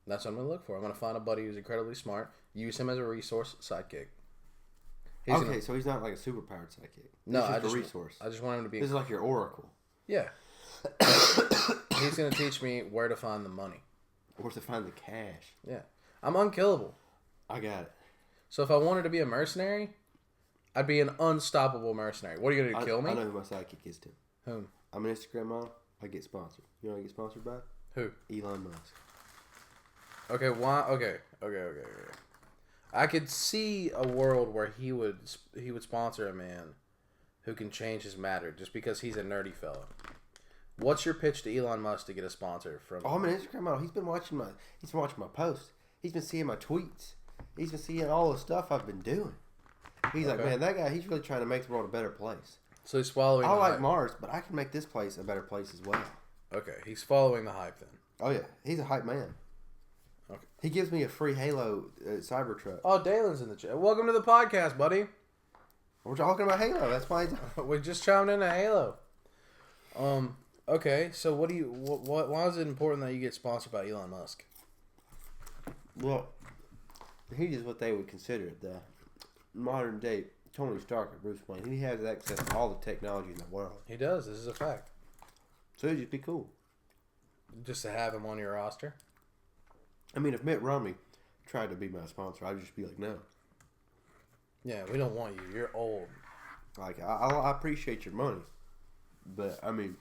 That's what I'm gonna look for. I'm gonna find a buddy who's incredibly smart. Use him as a resource sidekick. So he's not like a superpowered sidekick. No, he's just a resource. I just want him to be. This is like your oracle. Yeah. He's gonna teach me where to find the money. Or to find the cash. Yeah. I'm unkillable. I got it. So if I wanted to be a mercenary, I'd be an unstoppable mercenary. What are you gonna do? Kill me? I know who my sidekick is too. Whom? I'm an Instagram model. I get sponsored. You know who I get sponsored by? Who? Elon Musk. Okay, why? Okay. I could see a world where he would sponsor a man who can change his matter just because he's a nerdy fellow. What's your pitch to Elon Musk to get a sponsor from? Oh, I'm an Instagram model. He's been watching my posts. He's been seeing my tweets. He's been seeing all the stuff I've been doing. He's like, man, that guy, he's really trying to make the world a better place. So he's following. I like Mars, but I can make this place a better place as well. Okay, he's following the hype then. Oh yeah, he's a hype man. Okay. He gives me a free Halo Cybertruck. Oh, Dalen's in the chat. Welcome to the podcast, buddy. We're talking about Halo. That's why we just chimed into Halo. Okay, so why is it important that you get sponsored by Elon Musk? Well, he is what they would consider the modern day Tony Stark or Bruce Wayne. He has access to all the technology in the world. He does. This is a fact. So it'd just be cool. Just to have him on your roster? I mean, if Mitt Romney tried to be my sponsor, I'd just be like, no. Yeah, we don't want you. You're old. Like, I appreciate your money. But, I mean,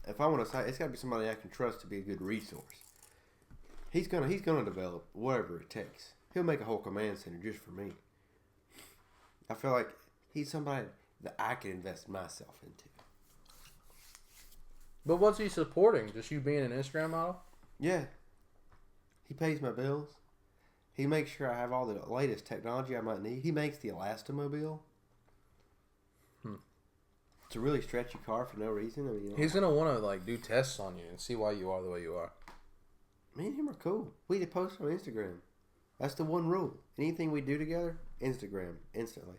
if I want to say, it's got to be somebody I can trust to be a good resource. He's gonna develop whatever it takes. He'll make a whole command center just for me. I feel like he's somebody that I can invest myself into. But what's he supporting? Just you being an Instagram model? Yeah. He pays my bills. He makes sure I have all the latest technology I might need. He makes the Elastomobile. It's a really stretchy car for no reason. I mean, he's gonna want to do tests on you and see why you are the way you are. Me and him are cool. We need to post on Instagram. That's the one rule. Anything we do together, Instagram instantly.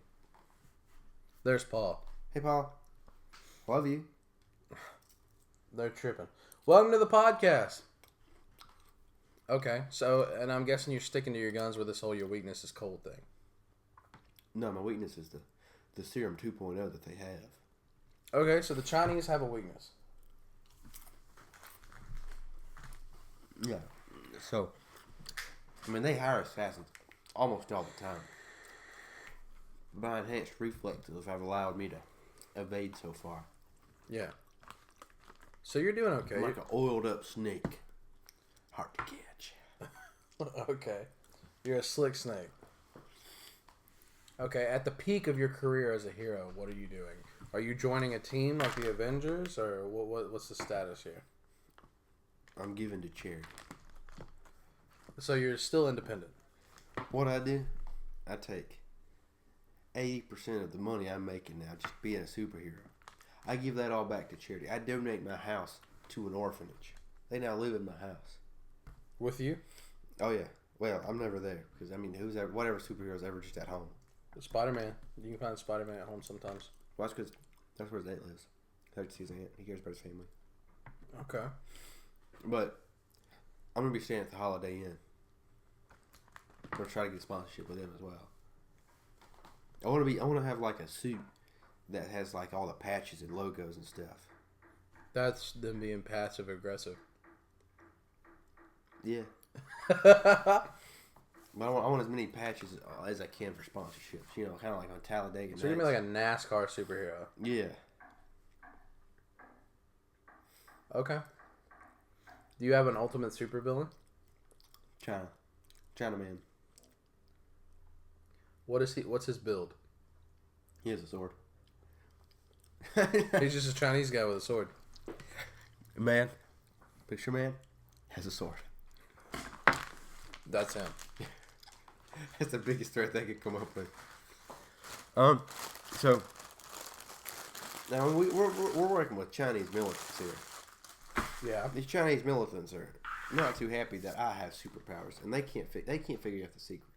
There's Paul. Hey, Paul. Love you. They're tripping. Welcome to the podcast. Okay, so, and I'm guessing you're sticking to your guns with this whole your weakness is cold thing. No, my weakness is the Serum 2.0 that they have. Okay, so the Chinese have a weakness. Yeah. So, I mean, they hire assassins almost all the time. My enhanced reflexes have allowed me to evade so far. Yeah. So you're doing okay. I'm like an oiled up snake. Hard to catch. Okay. You're a slick snake. Okay, at the peak of your career as a hero, what are you doing? Are you joining a team like the Avengers, or what's the status here? I'm giving to charity. So you're still independent. What I do, I take 80% of the money I'm making now just being a superhero. I give that all back to charity. I donate my house to an orphanage. They now live in my house. With you? Oh yeah. Well, I'm never there because I mean, whatever superhero's ever just at home. Spider-Man. You can find Spider-Man at home sometimes. Well, that's because that's where his aunt lives. That's his aunt. He cares about his family. Okay. But I'm gonna be staying at the Holiday Inn. I'm gonna try to get sponsorship with them as well. I want to have like a suit that has like all the patches and logos and stuff. That's them being passive aggressive. Yeah. But I want as many patches as I can for sponsorships. You know, kind of like on Talladega. So you're gonna be like a NASCAR superhero. Yeah. Okay. Do you have an ultimate supervillain? Chinaman. What's his build? He has a sword. He's just a Chinese guy with a sword. Man, Picture man has a sword. That's him. That's the biggest threat they could come up with. So now we're working with Chinese militants here. Yeah. These Chinese militants are not too happy that I have superpowers, and they can't figure out the secret.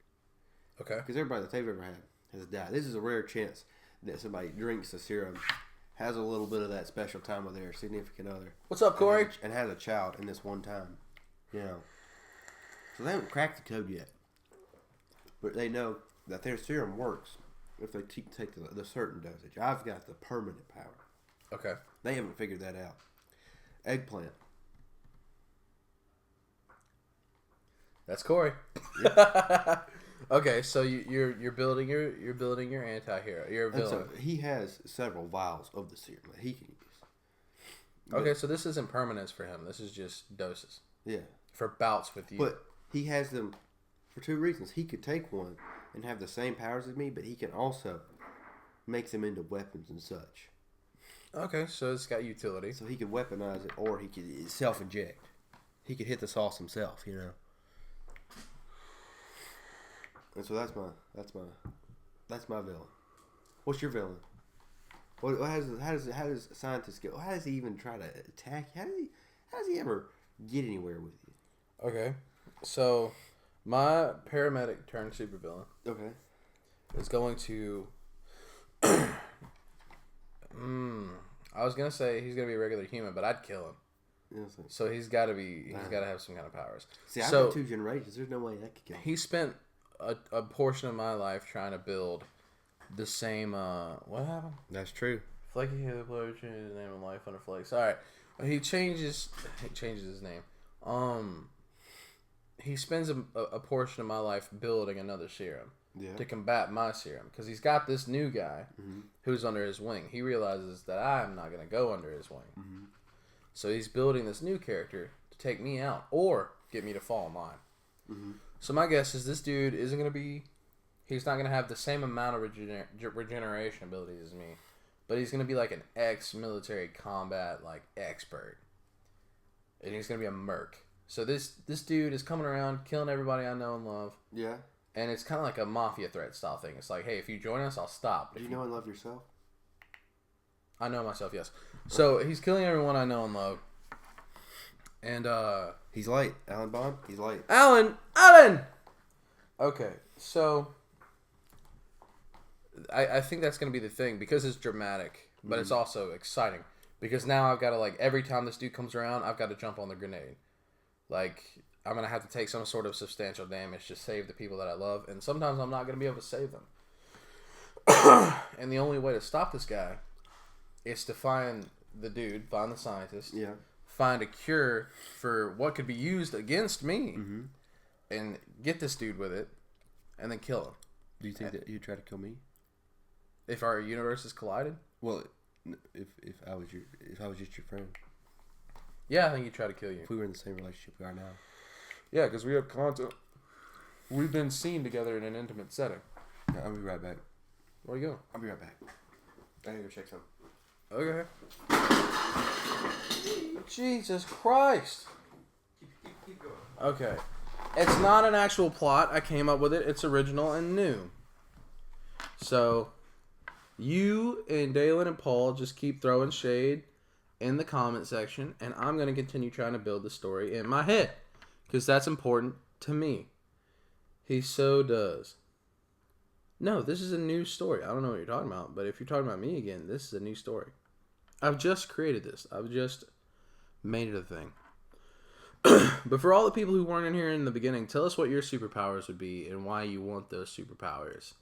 Okay. Because everybody that they've ever had has died. This is a rare chance that somebody drinks the serum, has a little bit of that special time with their significant other. What's up, Corey? And has a child in this one time. You know. So they haven't cracked the code yet. But they know that their serum works if they take the certain dosage. I've got the permanent power. Okay. They haven't figured that out. Eggplant. That's Corey. Okay, so you're building your anti-hero. You're building. So he has several vials of the serum that he can use. Okay, so this isn't permanence for him. This is just doses. Yeah. For bouts with you. But he has them for two reasons. He could take one and have the same powers as me, but he can also make them into weapons and such. Okay, so it's got utility. So he could weaponize it, or he could self-inject. He could hit the sauce himself, you know. And so that's my villain. What's your villain? How does scientists go? How does he even try to attack you? How does he ever get anywhere with you? Okay, so my paramedic turned supervillain. Okay. Is going to. I was gonna say he's gonna be a regular human, but I'd kill him. Yeah, so he's got to be. He's got to have some kind of powers. See, I've got 2 generations. There's no way that could kill him. He spent a portion of my life trying to build the same. What happened? That's true. Flaky Halo player changes his name in Life Under Flakes. All right, he changes his name. He spends a portion of my life building another serum to combat my serum because he's got this new guy who's under his wing. He realizes that I'm not going to go under his wing, so he's building this new character to take me out or get me to fall in line. So my guess is this dude isn't going to be. He's not going to have the same amount of regeneration abilities as me, but he's going to be like an ex-military combat like expert, and he's going to be a merc. So this dude is coming around, killing everybody I know and love. Yeah. And it's kind of like a mafia threat style thing. It's like, hey, if you join us, I'll stop. Do you know and love yourself? I know myself, yes. So he's killing everyone I know and love. And he's late. Alan Bond. He's late. Alan. Okay, so I think that's gonna be the thing because it's dramatic, but it's also exciting because now I've got to like every time this dude comes around, I've got to jump on the grenade. Like, I'm going to have to take some sort of substantial damage to save the people that I love. And sometimes I'm not going to be able to save them. And the only way to stop this guy is to find the dude, find the scientist, find a cure for what could be used against me, and get this dude with it, and then kill him. Do you think that you'd try to kill me? If our universes collided? Well, if I was just your friend. Yeah, I think he'd try to kill you. If we were in the same relationship we are now. Yeah, because we have content. We've been seen together in an intimate setting. Yeah, I'll be right back. Where you go? I'll be right back. I gotta go check something. Okay. Jesus Christ. Keep going. Okay. It's not an actual plot. I came up with it. It's original and new. So, you and Dalen and Paul just keep throwing shade in the comment section, and I'm going to continue trying to build the story in my head because that's important to me. He so does. No, this is a new story. I don't know what you're talking about, but if you're talking about me again, this is a new story. I've just created this. I've just made it a thing. But for all the people who weren't in here in the beginning, tell us what your superpowers would be and why you want those superpowers.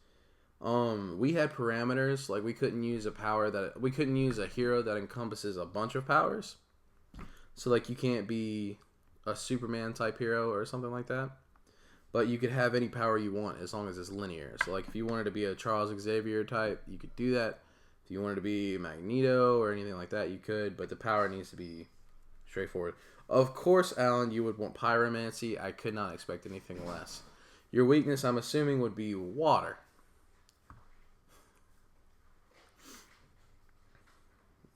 We had parameters, like we couldn't use a hero that encompasses a bunch of powers. So like you can't be a Superman type hero or something like that. But you could have any power you want as long as it's linear. So like if you wanted to be a Charles Xavier type, you could do that. If you wanted to be Magneto or anything like that, you could, but the power needs to be straightforward. Of course, Alan, you would want pyromancy. I could not expect anything less. Your weakness, I'm assuming, would be water.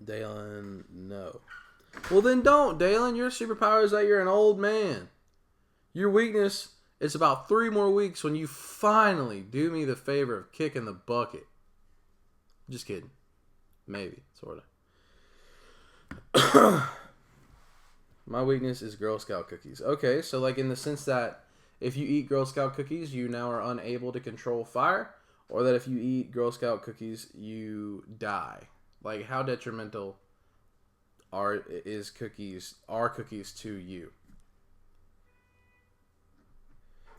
Dalen, no. Well, then don't, Dalen. Your superpower is that you're an old man. Your weakness is about 3 more weeks when you finally do me the favor of kicking the bucket. Just kidding. Maybe, sort of. My weakness is Girl Scout cookies. Okay, so like in the sense that if you eat Girl Scout cookies, you now are unable to control fire, or that if you eat Girl Scout cookies, you die. Like how detrimental are cookies to you?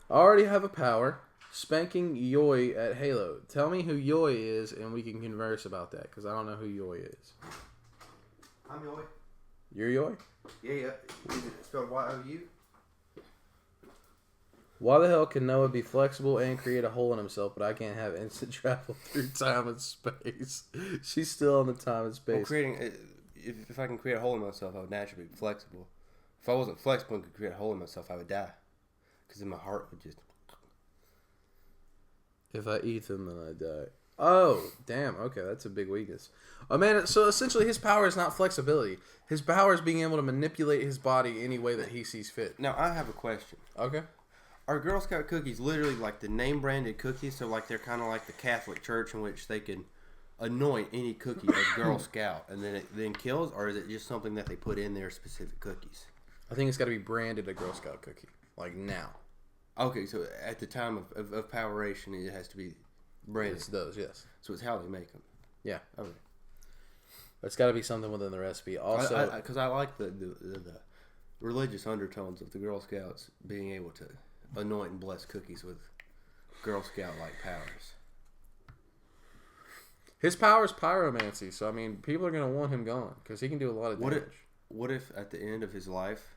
I already have a power. Spanking Yoi at Halo. Tell me who Yoi is, and we can converse about that, because I don't know who Yoi is. I'm Yoi. You're Yoi? Yeah. Is it spelled Y-O-U? Why the hell can Noah be flexible and create a hole in himself, but I can't have instant travel through time and space? She's still on the time and space. Well, if I can create a hole in myself, I would naturally be flexible. If I wasn't flexible and could create a hole in myself, I would die. Because then my heart would just... If I eat them, then I die. Oh, damn. Okay, that's a big weakness. Oh, man, so essentially his power is not flexibility. His power is being able to manipulate his body any way that he sees fit. Now, I have a question. Okay. Are Girl Scout cookies literally like the name-branded cookies? So, like, they're kind of like the Catholic Church in which they can anoint any cookie as Girl Scout and then it then kills? Or is it just something that they put in their specific cookies? I think it's got to be branded a Girl Scout cookie. Like, now. Okay, so at the time of poweration, it has to be branded. It's those, yes. So it's how they make them. Yeah. Okay. It's got to be something within the recipe. Also, because I like the religious undertones of the Girl Scouts being able to anoint and bless cookies with Girl Scout-like powers. His power is pyromancy, so I mean, people are gonna want him gone because he can do a lot of damage. What if at the end of his life,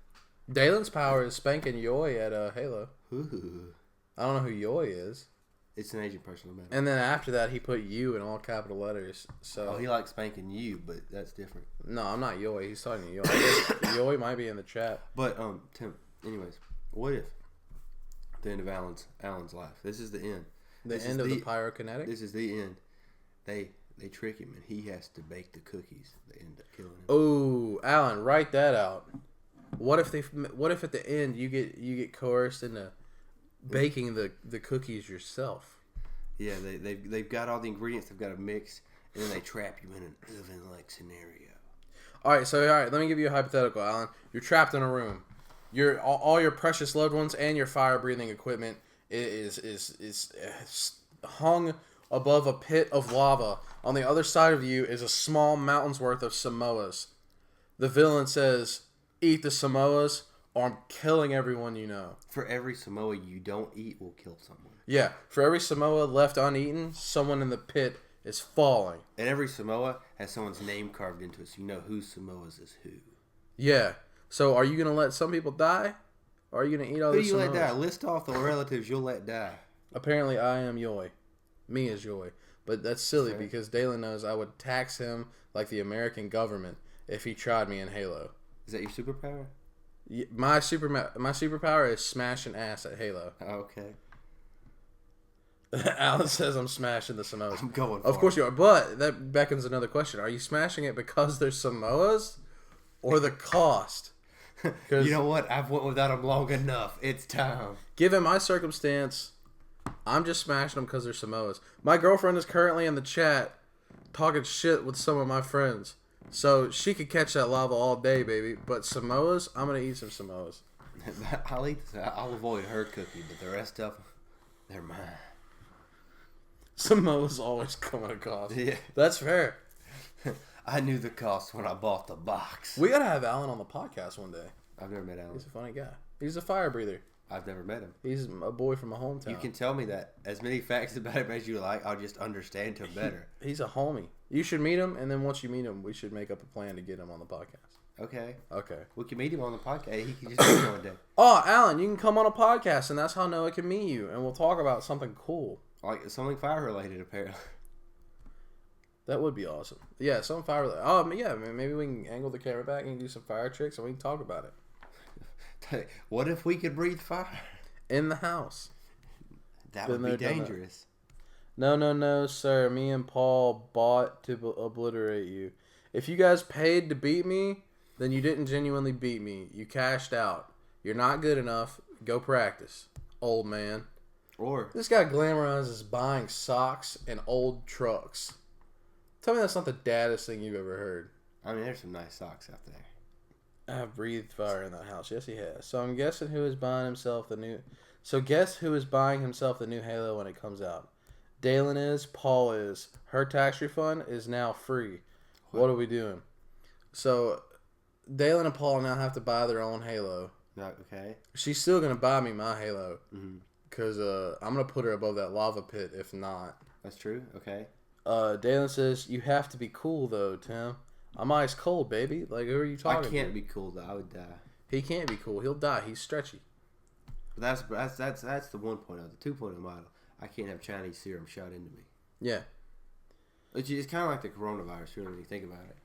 Dalen's power is spanking Yoi at Halo. ooh, I don't know who Yoi is. it's an Asian person, no matter. And then after that, he put you in all capital letters. So He likes spanking you, but that's different. no, I'm not Yoi. He's talking to Yoi. I guess Yoi might be in the chat. But Tim, anyways, what if the end of Alan's life? This is the end. The end of the pyrokinetic. This is the end. They trick him, and he has to bake the cookies. They end up killing him. Oh, Alan, write that out. What if at the end you get coerced into baking the cookies yourself? Yeah, they've got all the ingredients. They've got to mix, and then they trap you in an oven-like scenario. All right. Let me give you a hypothetical, Alan. You're trapped in a room. All your precious loved ones and your fire-breathing equipment is hung above a pit of lava. On the other side of you is a small mountain's worth of Samoas. The villain says, "Eat the Samoas, or I'm killing everyone you know." For every Samoa you don't eat will kill someone. Yeah, for every Samoa left uneaten, someone in the pit is falling. And every Samoa has someone's name carved into it, so you know whose Samoas is who. Yeah. So are you going to let some people die? Or are you going to eat all the Samoas? Who do you let die? List off the relatives you'll let die. Apparently I am Yoi. Me is Yoi. But that's silly because Dalen knows I would tax him like the American government if he tried me in Halo. Is that your superpower? My superpower is smashing ass at Halo. Okay. Alan says I'm smashing the Samoas. I'm going for Of course you are. But that beckons another question. Are you smashing it because they're Samoas or the cost? You know what? I've went without them long enough. It's time. Given my circumstance, I'm just smashing them because they're Samoas. My girlfriend is currently in the chat talking shit with some of my friends. So she could catch that lava all day, baby. But Samoas, I'm going to eat some Samoas. I'll avoid her cookie, but the rest of them, they're mine. Samoas always come at a cost. Yeah. That's fair. I knew the cost when I bought the box. We got to have Alan on the podcast one day. I've never met Alan. He's a funny guy. He's a fire breather. I've never met him. He's a boy from a hometown. You can tell me that. As many facts about him as you like, I'll just understand him better. He's a homie. You should meet him, and then once you meet him, we should make up a plan to get him on the podcast. Okay. Okay. We can meet him on the podcast. He can just meet one day. Oh, Alan, you can come on a podcast, and that's how Noah can meet you, and we'll talk about something cool. Like something fire related, apparently. That would be awesome. Yeah, some fire. Oh, yeah, maybe we can angle the camera back and do some fire tricks, and we can talk about it. What if we could breathe fire? In the house. That would be dangerous. No, sir. Me and Paul bought to obliterate you. If you guys paid to beat me, then you didn't genuinely beat me. You cashed out. You're not good enough. Go practice, old man. Or This guy glamorizes buying socks and old trucks. Tell me that's not the daddest thing you've ever heard. I mean, there's some nice socks out there. I've breathed fire in that house. Yes, he has. So I'm guessing who is buying himself the new. So guess who is buying himself the new Halo when it comes out? Dalen is. Paul is. Her tax refund is now free. What are we doing? So Dalen and Paul now have to buy their own Halo. Okay. She's still gonna buy me my Halo Mm-hmm. because I'm gonna put her above that lava pit if not. That's true. Okay. Dalen says you have to be cool though, Tim. I'm ice cold, baby. Like, who are you talking to? I can't be cool though. I would die. He can't be cool. He'll die. He's stretchy. But that's the 1.0. The 2.0 model. I can't have Chinese serum shot into me. Yeah. It's kind of like the coronavirus, really, when you think about it.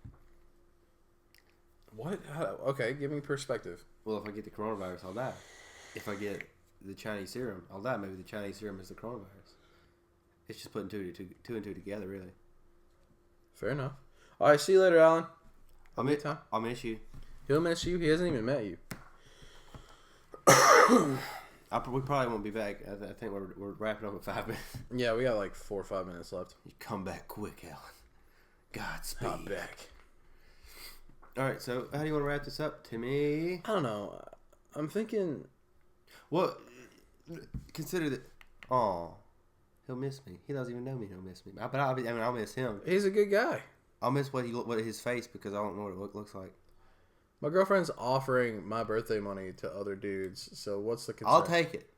What? Okay, give me perspective. Well, if I get the coronavirus, I'll die. If I get the Chinese serum, I'll die. Maybe the Chinese serum is the coronavirus. It's just putting two and two together, really. Fair enough. All right, see you later, Alan. I'll miss you. He'll miss you. He hasn't even met you. We probably won't be back. I think we're wrapping up in 5 minutes. Yeah, we got like 4 or 5 minutes left. You come back quick, Alan. Godspeed. Not back. All right, so how do you want to wrap this up, Timmy? I don't know. I'm thinking. Well, consider that. Oh, he'll miss me. He doesn't even know me. He'll miss me. But I'll miss him. He's a good guy. I'll miss what his face because I don't know what it looks like. My girlfriend's offering my birthday money to other dudes. So what's the concern? I'll take it.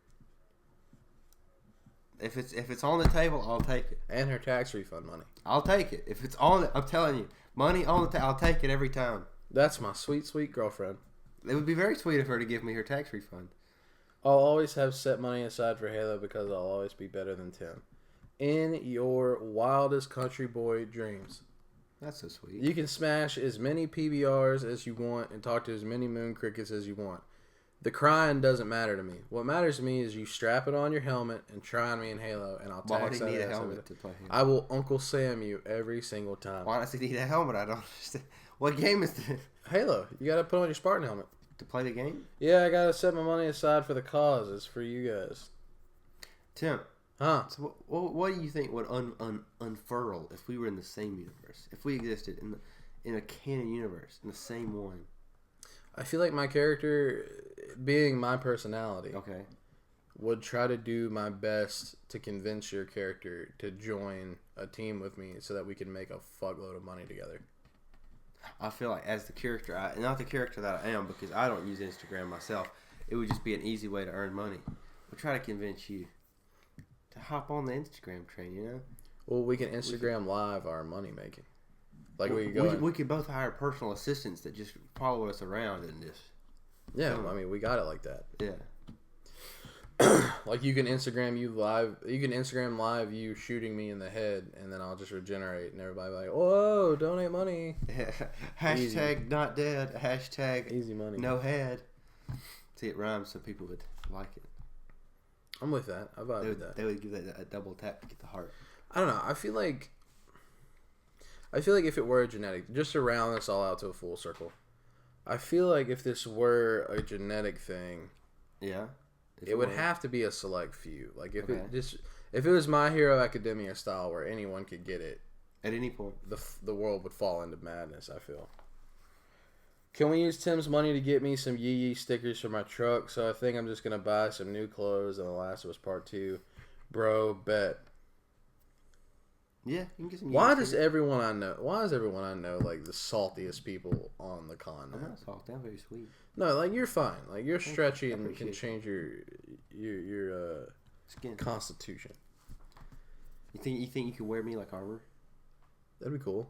If it's on the table, I'll take it. And her tax refund money. I'll take it. If it's on, I'm telling you, money on the table, I'll take it every time. That's my sweet, sweet girlfriend. It would be very sweet of her to give me her tax refund. I'll always have set money aside for Halo because I'll always be better than Tim. In your wildest country boy dreams. That's so sweet. You can smash as many PBRs as you want and talk to as many moon crickets as you want. The crying doesn't matter to me. What matters to me is you strap it on your helmet and try on me in Halo, and I'll tax that need a ass helmet over to play Halo? I will Uncle Sam you every single time. Why does he need a helmet? I don't understand. What game is this? Halo. You gotta put on your Spartan helmet. To play the game? Yeah, I gotta set my money aside for the cause. It's for you guys. Tim. Huh? So what do you think would unfurl if we were in the same universe? If we existed in a canon universe, in the same one? I feel like my character, being my personality, Okay. would try to do my best to convince your character to join a team with me so that we can make a fuckload of money together. I feel like as the character, not the character that I am, because I don't use Instagram myself, it would just be an easy way to earn money. We'll try to convince you to hop on the Instagram train, you know? Well, we can Instagram live our money making. Like we could go. We could both hire personal assistants that just follow us around and just. Yeah, I mean, we got it like that. Yeah. Like you can Instagram you live. You can Instagram live you shooting me in the head, and then I'll just regenerate, and everybody like, "Whoa, donate money." Hashtag Easy. not dead. Hashtag Easy money. no head. See, it rhymes, so people would like it. I'm with that. I vibe with that. They would give that a double tap to get the heart. I don't know. I feel like if it were a genetic, just to round this all out to a full circle, I feel like if this were a genetic thing, Yeah. it would have to be a select few. Like if Okay. if it was My Hero Academia style where anyone could get it, At any point. the world would fall into madness. I feel. Can we use Tim's money to get me some Yee stickers for my truck? So I think I'm just gonna buy some new clothes and The Last of Us Part 2. Bro, bet. Yeah, you can get some. Why Yeezys. is everyone I know like the saltiest people on the I'm continent? not salty. I'm very sweet. No, like you're fine. Like you're stretchy I and can appreciate change your Skin. constitution. You think you could wear me like armor? That'd be cool.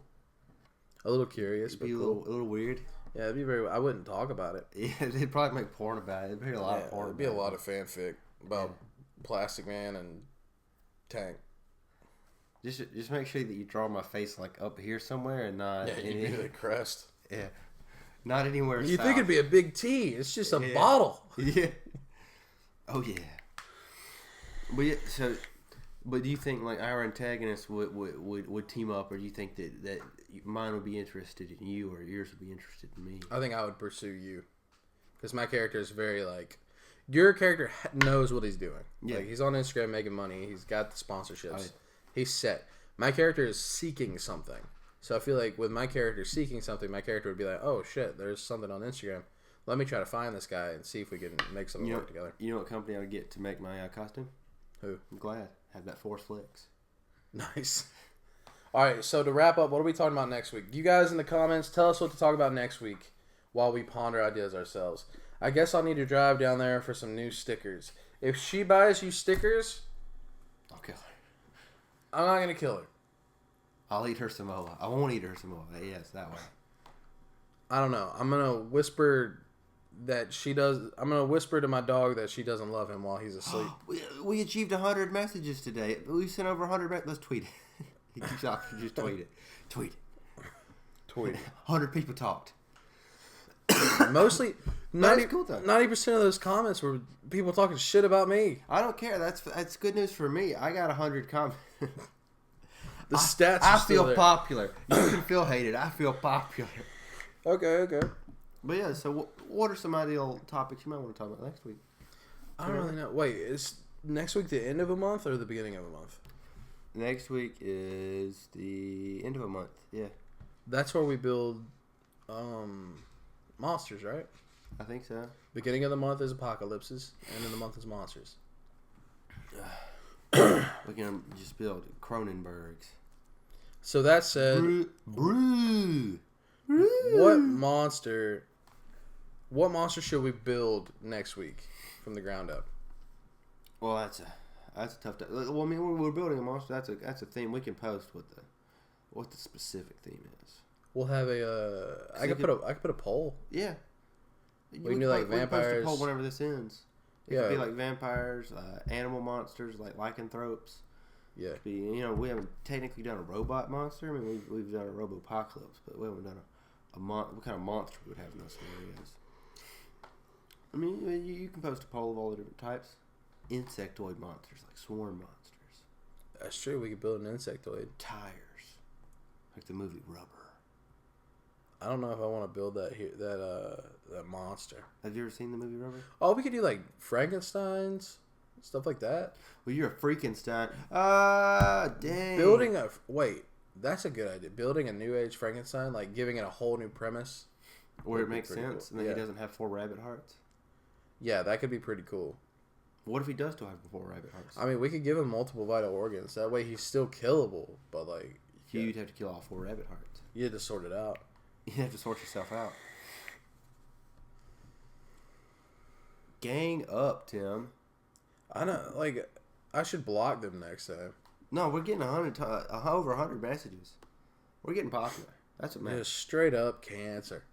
A little curious, It'd but be cool. a little weird. Yeah, it'd be very. I wouldn't talk about it. Yeah, they'd probably make porn about it. There'd be a lot of porn. It'd be a about lot it. of fanfic about Plastic Man and Tank. Just make sure that you draw my face like up here somewhere and not. Yeah, you do the crest. Yeah, not anywhere. You south. think it'd be a big T? It's just a Yeah. bottle. Yeah. Oh yeah. But yeah, so But do you think like our antagonists would team up, or do you think that mine would be interested in you, or yours would be interested in me? I think I would pursue you, because my character is very like, your character knows what he's doing. Yeah. Like he's on Instagram making money. He's got the sponsorships. Oh, yeah. He's set. My character is seeking something. So I feel like with my character seeking something, my character would be like, oh shit, there's something on Instagram. Let me try to find this guy and see if we can make something work together. You know what company I would get to make my costume? Who? I'm glad. Have that Force Flex. Nice. All right, so to wrap up, what are we talking about next week? You guys in the comments, tell us what to talk about next week while we ponder ideas ourselves. I guess I'll need to drive down there for some new stickers. If she buys you stickers, I'll kill her. I'm not going to kill her. I'll eat her Samoa. I won't eat her Samoa. Yes, that way. I don't know. I'm going to whisper that she does. I'm going to whisper to my dog that she doesn't love him while he's asleep. We achieved 100 messages today. We sent over 100 Let's tweet it. He keeps off. Just tweet it. Tweet it. Tweet it. 100 people talked. Mostly, 90% of those comments were people talking shit about me. I don't care. That's good news for me. I got 100 comments. The stats I are still feel there. popular. You can feel hated. I feel popular. Okay. But yeah, so what are some ideal topics you might want to talk about next week? I don't really know. Wait, is next week the end of a month or the beginning of a month? Next week is the end of a month. Yeah. That's where we build monsters, right? I think so. Beginning of the month is apocalypses, end of the month is monsters. We can just build Cronenbergs. So that said, Brew. what monster should we build next week from the ground up? Well, that's a tough. Well, I mean, we're building a monster. That's a theme. We can post what the specific theme is. We'll have I could put a poll. Yeah. We can do like vampires. We can post a poll whenever this ends. It Yeah. could be like vampires, animal monsters, like lycanthropes. Yeah. Be, we haven't technically done a robot monster. I mean, we've done a robopocalypse, but we haven't done what kind of monster we would have in those scenarios. I mean, you can post a poll of all the different types. Insectoid monsters, like swarm monsters. That's true. We could build an insectoid. Tires, like the movie Rubber. I don't know if I want to build that monster. Have you ever seen the movie Rubber? Oh, we could do like Frankensteins, stuff like that. Well, you're a Frankenstein. Dang. That's a good idea. Building a new age Frankenstein, like giving it a whole new premise. Where it makes sense, cool. and then he doesn't have 4 rabbit hearts. Yeah, that could be pretty cool. What if he does still have 4 rabbit hearts? I mean, we could give him multiple vital organs. That way he's still killable, but like... You'd have to kill all 4 rabbit hearts. You had to sort it out. You have to sort yourself out. Gang up, Tim. I know, like, I should block them next time. No, we're getting over 100 messages. We're getting popular. That's what matters. Just straight up cancer.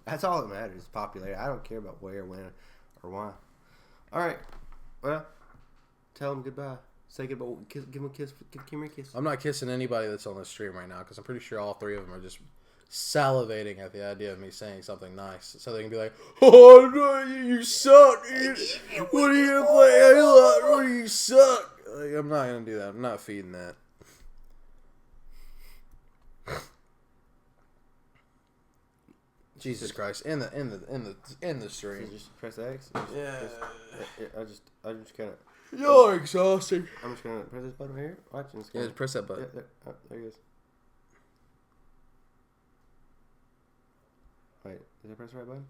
That's all that matters, is popularity. I don't care about where, when, or why. All right. Well, tell them goodbye. Say goodbye. Give them a kiss. Give Kimmy a kiss. I'm not kissing anybody that's on the stream right now because I'm pretty sure all 3 of them are just salivating at the idea of me saying something nice, so they can be like, "Oh no, you suck! What are you gonna play? Halo? What do you suck?" Like, I'm not gonna do that. I'm not feeding that. Jesus Christ! In the stream. Just press X. Yeah. I just kind of. You're exhausting. I'm just gonna press this button right here. Watch and Yeah, just press that button. Yeah, there he is. Wait, did I press the right button?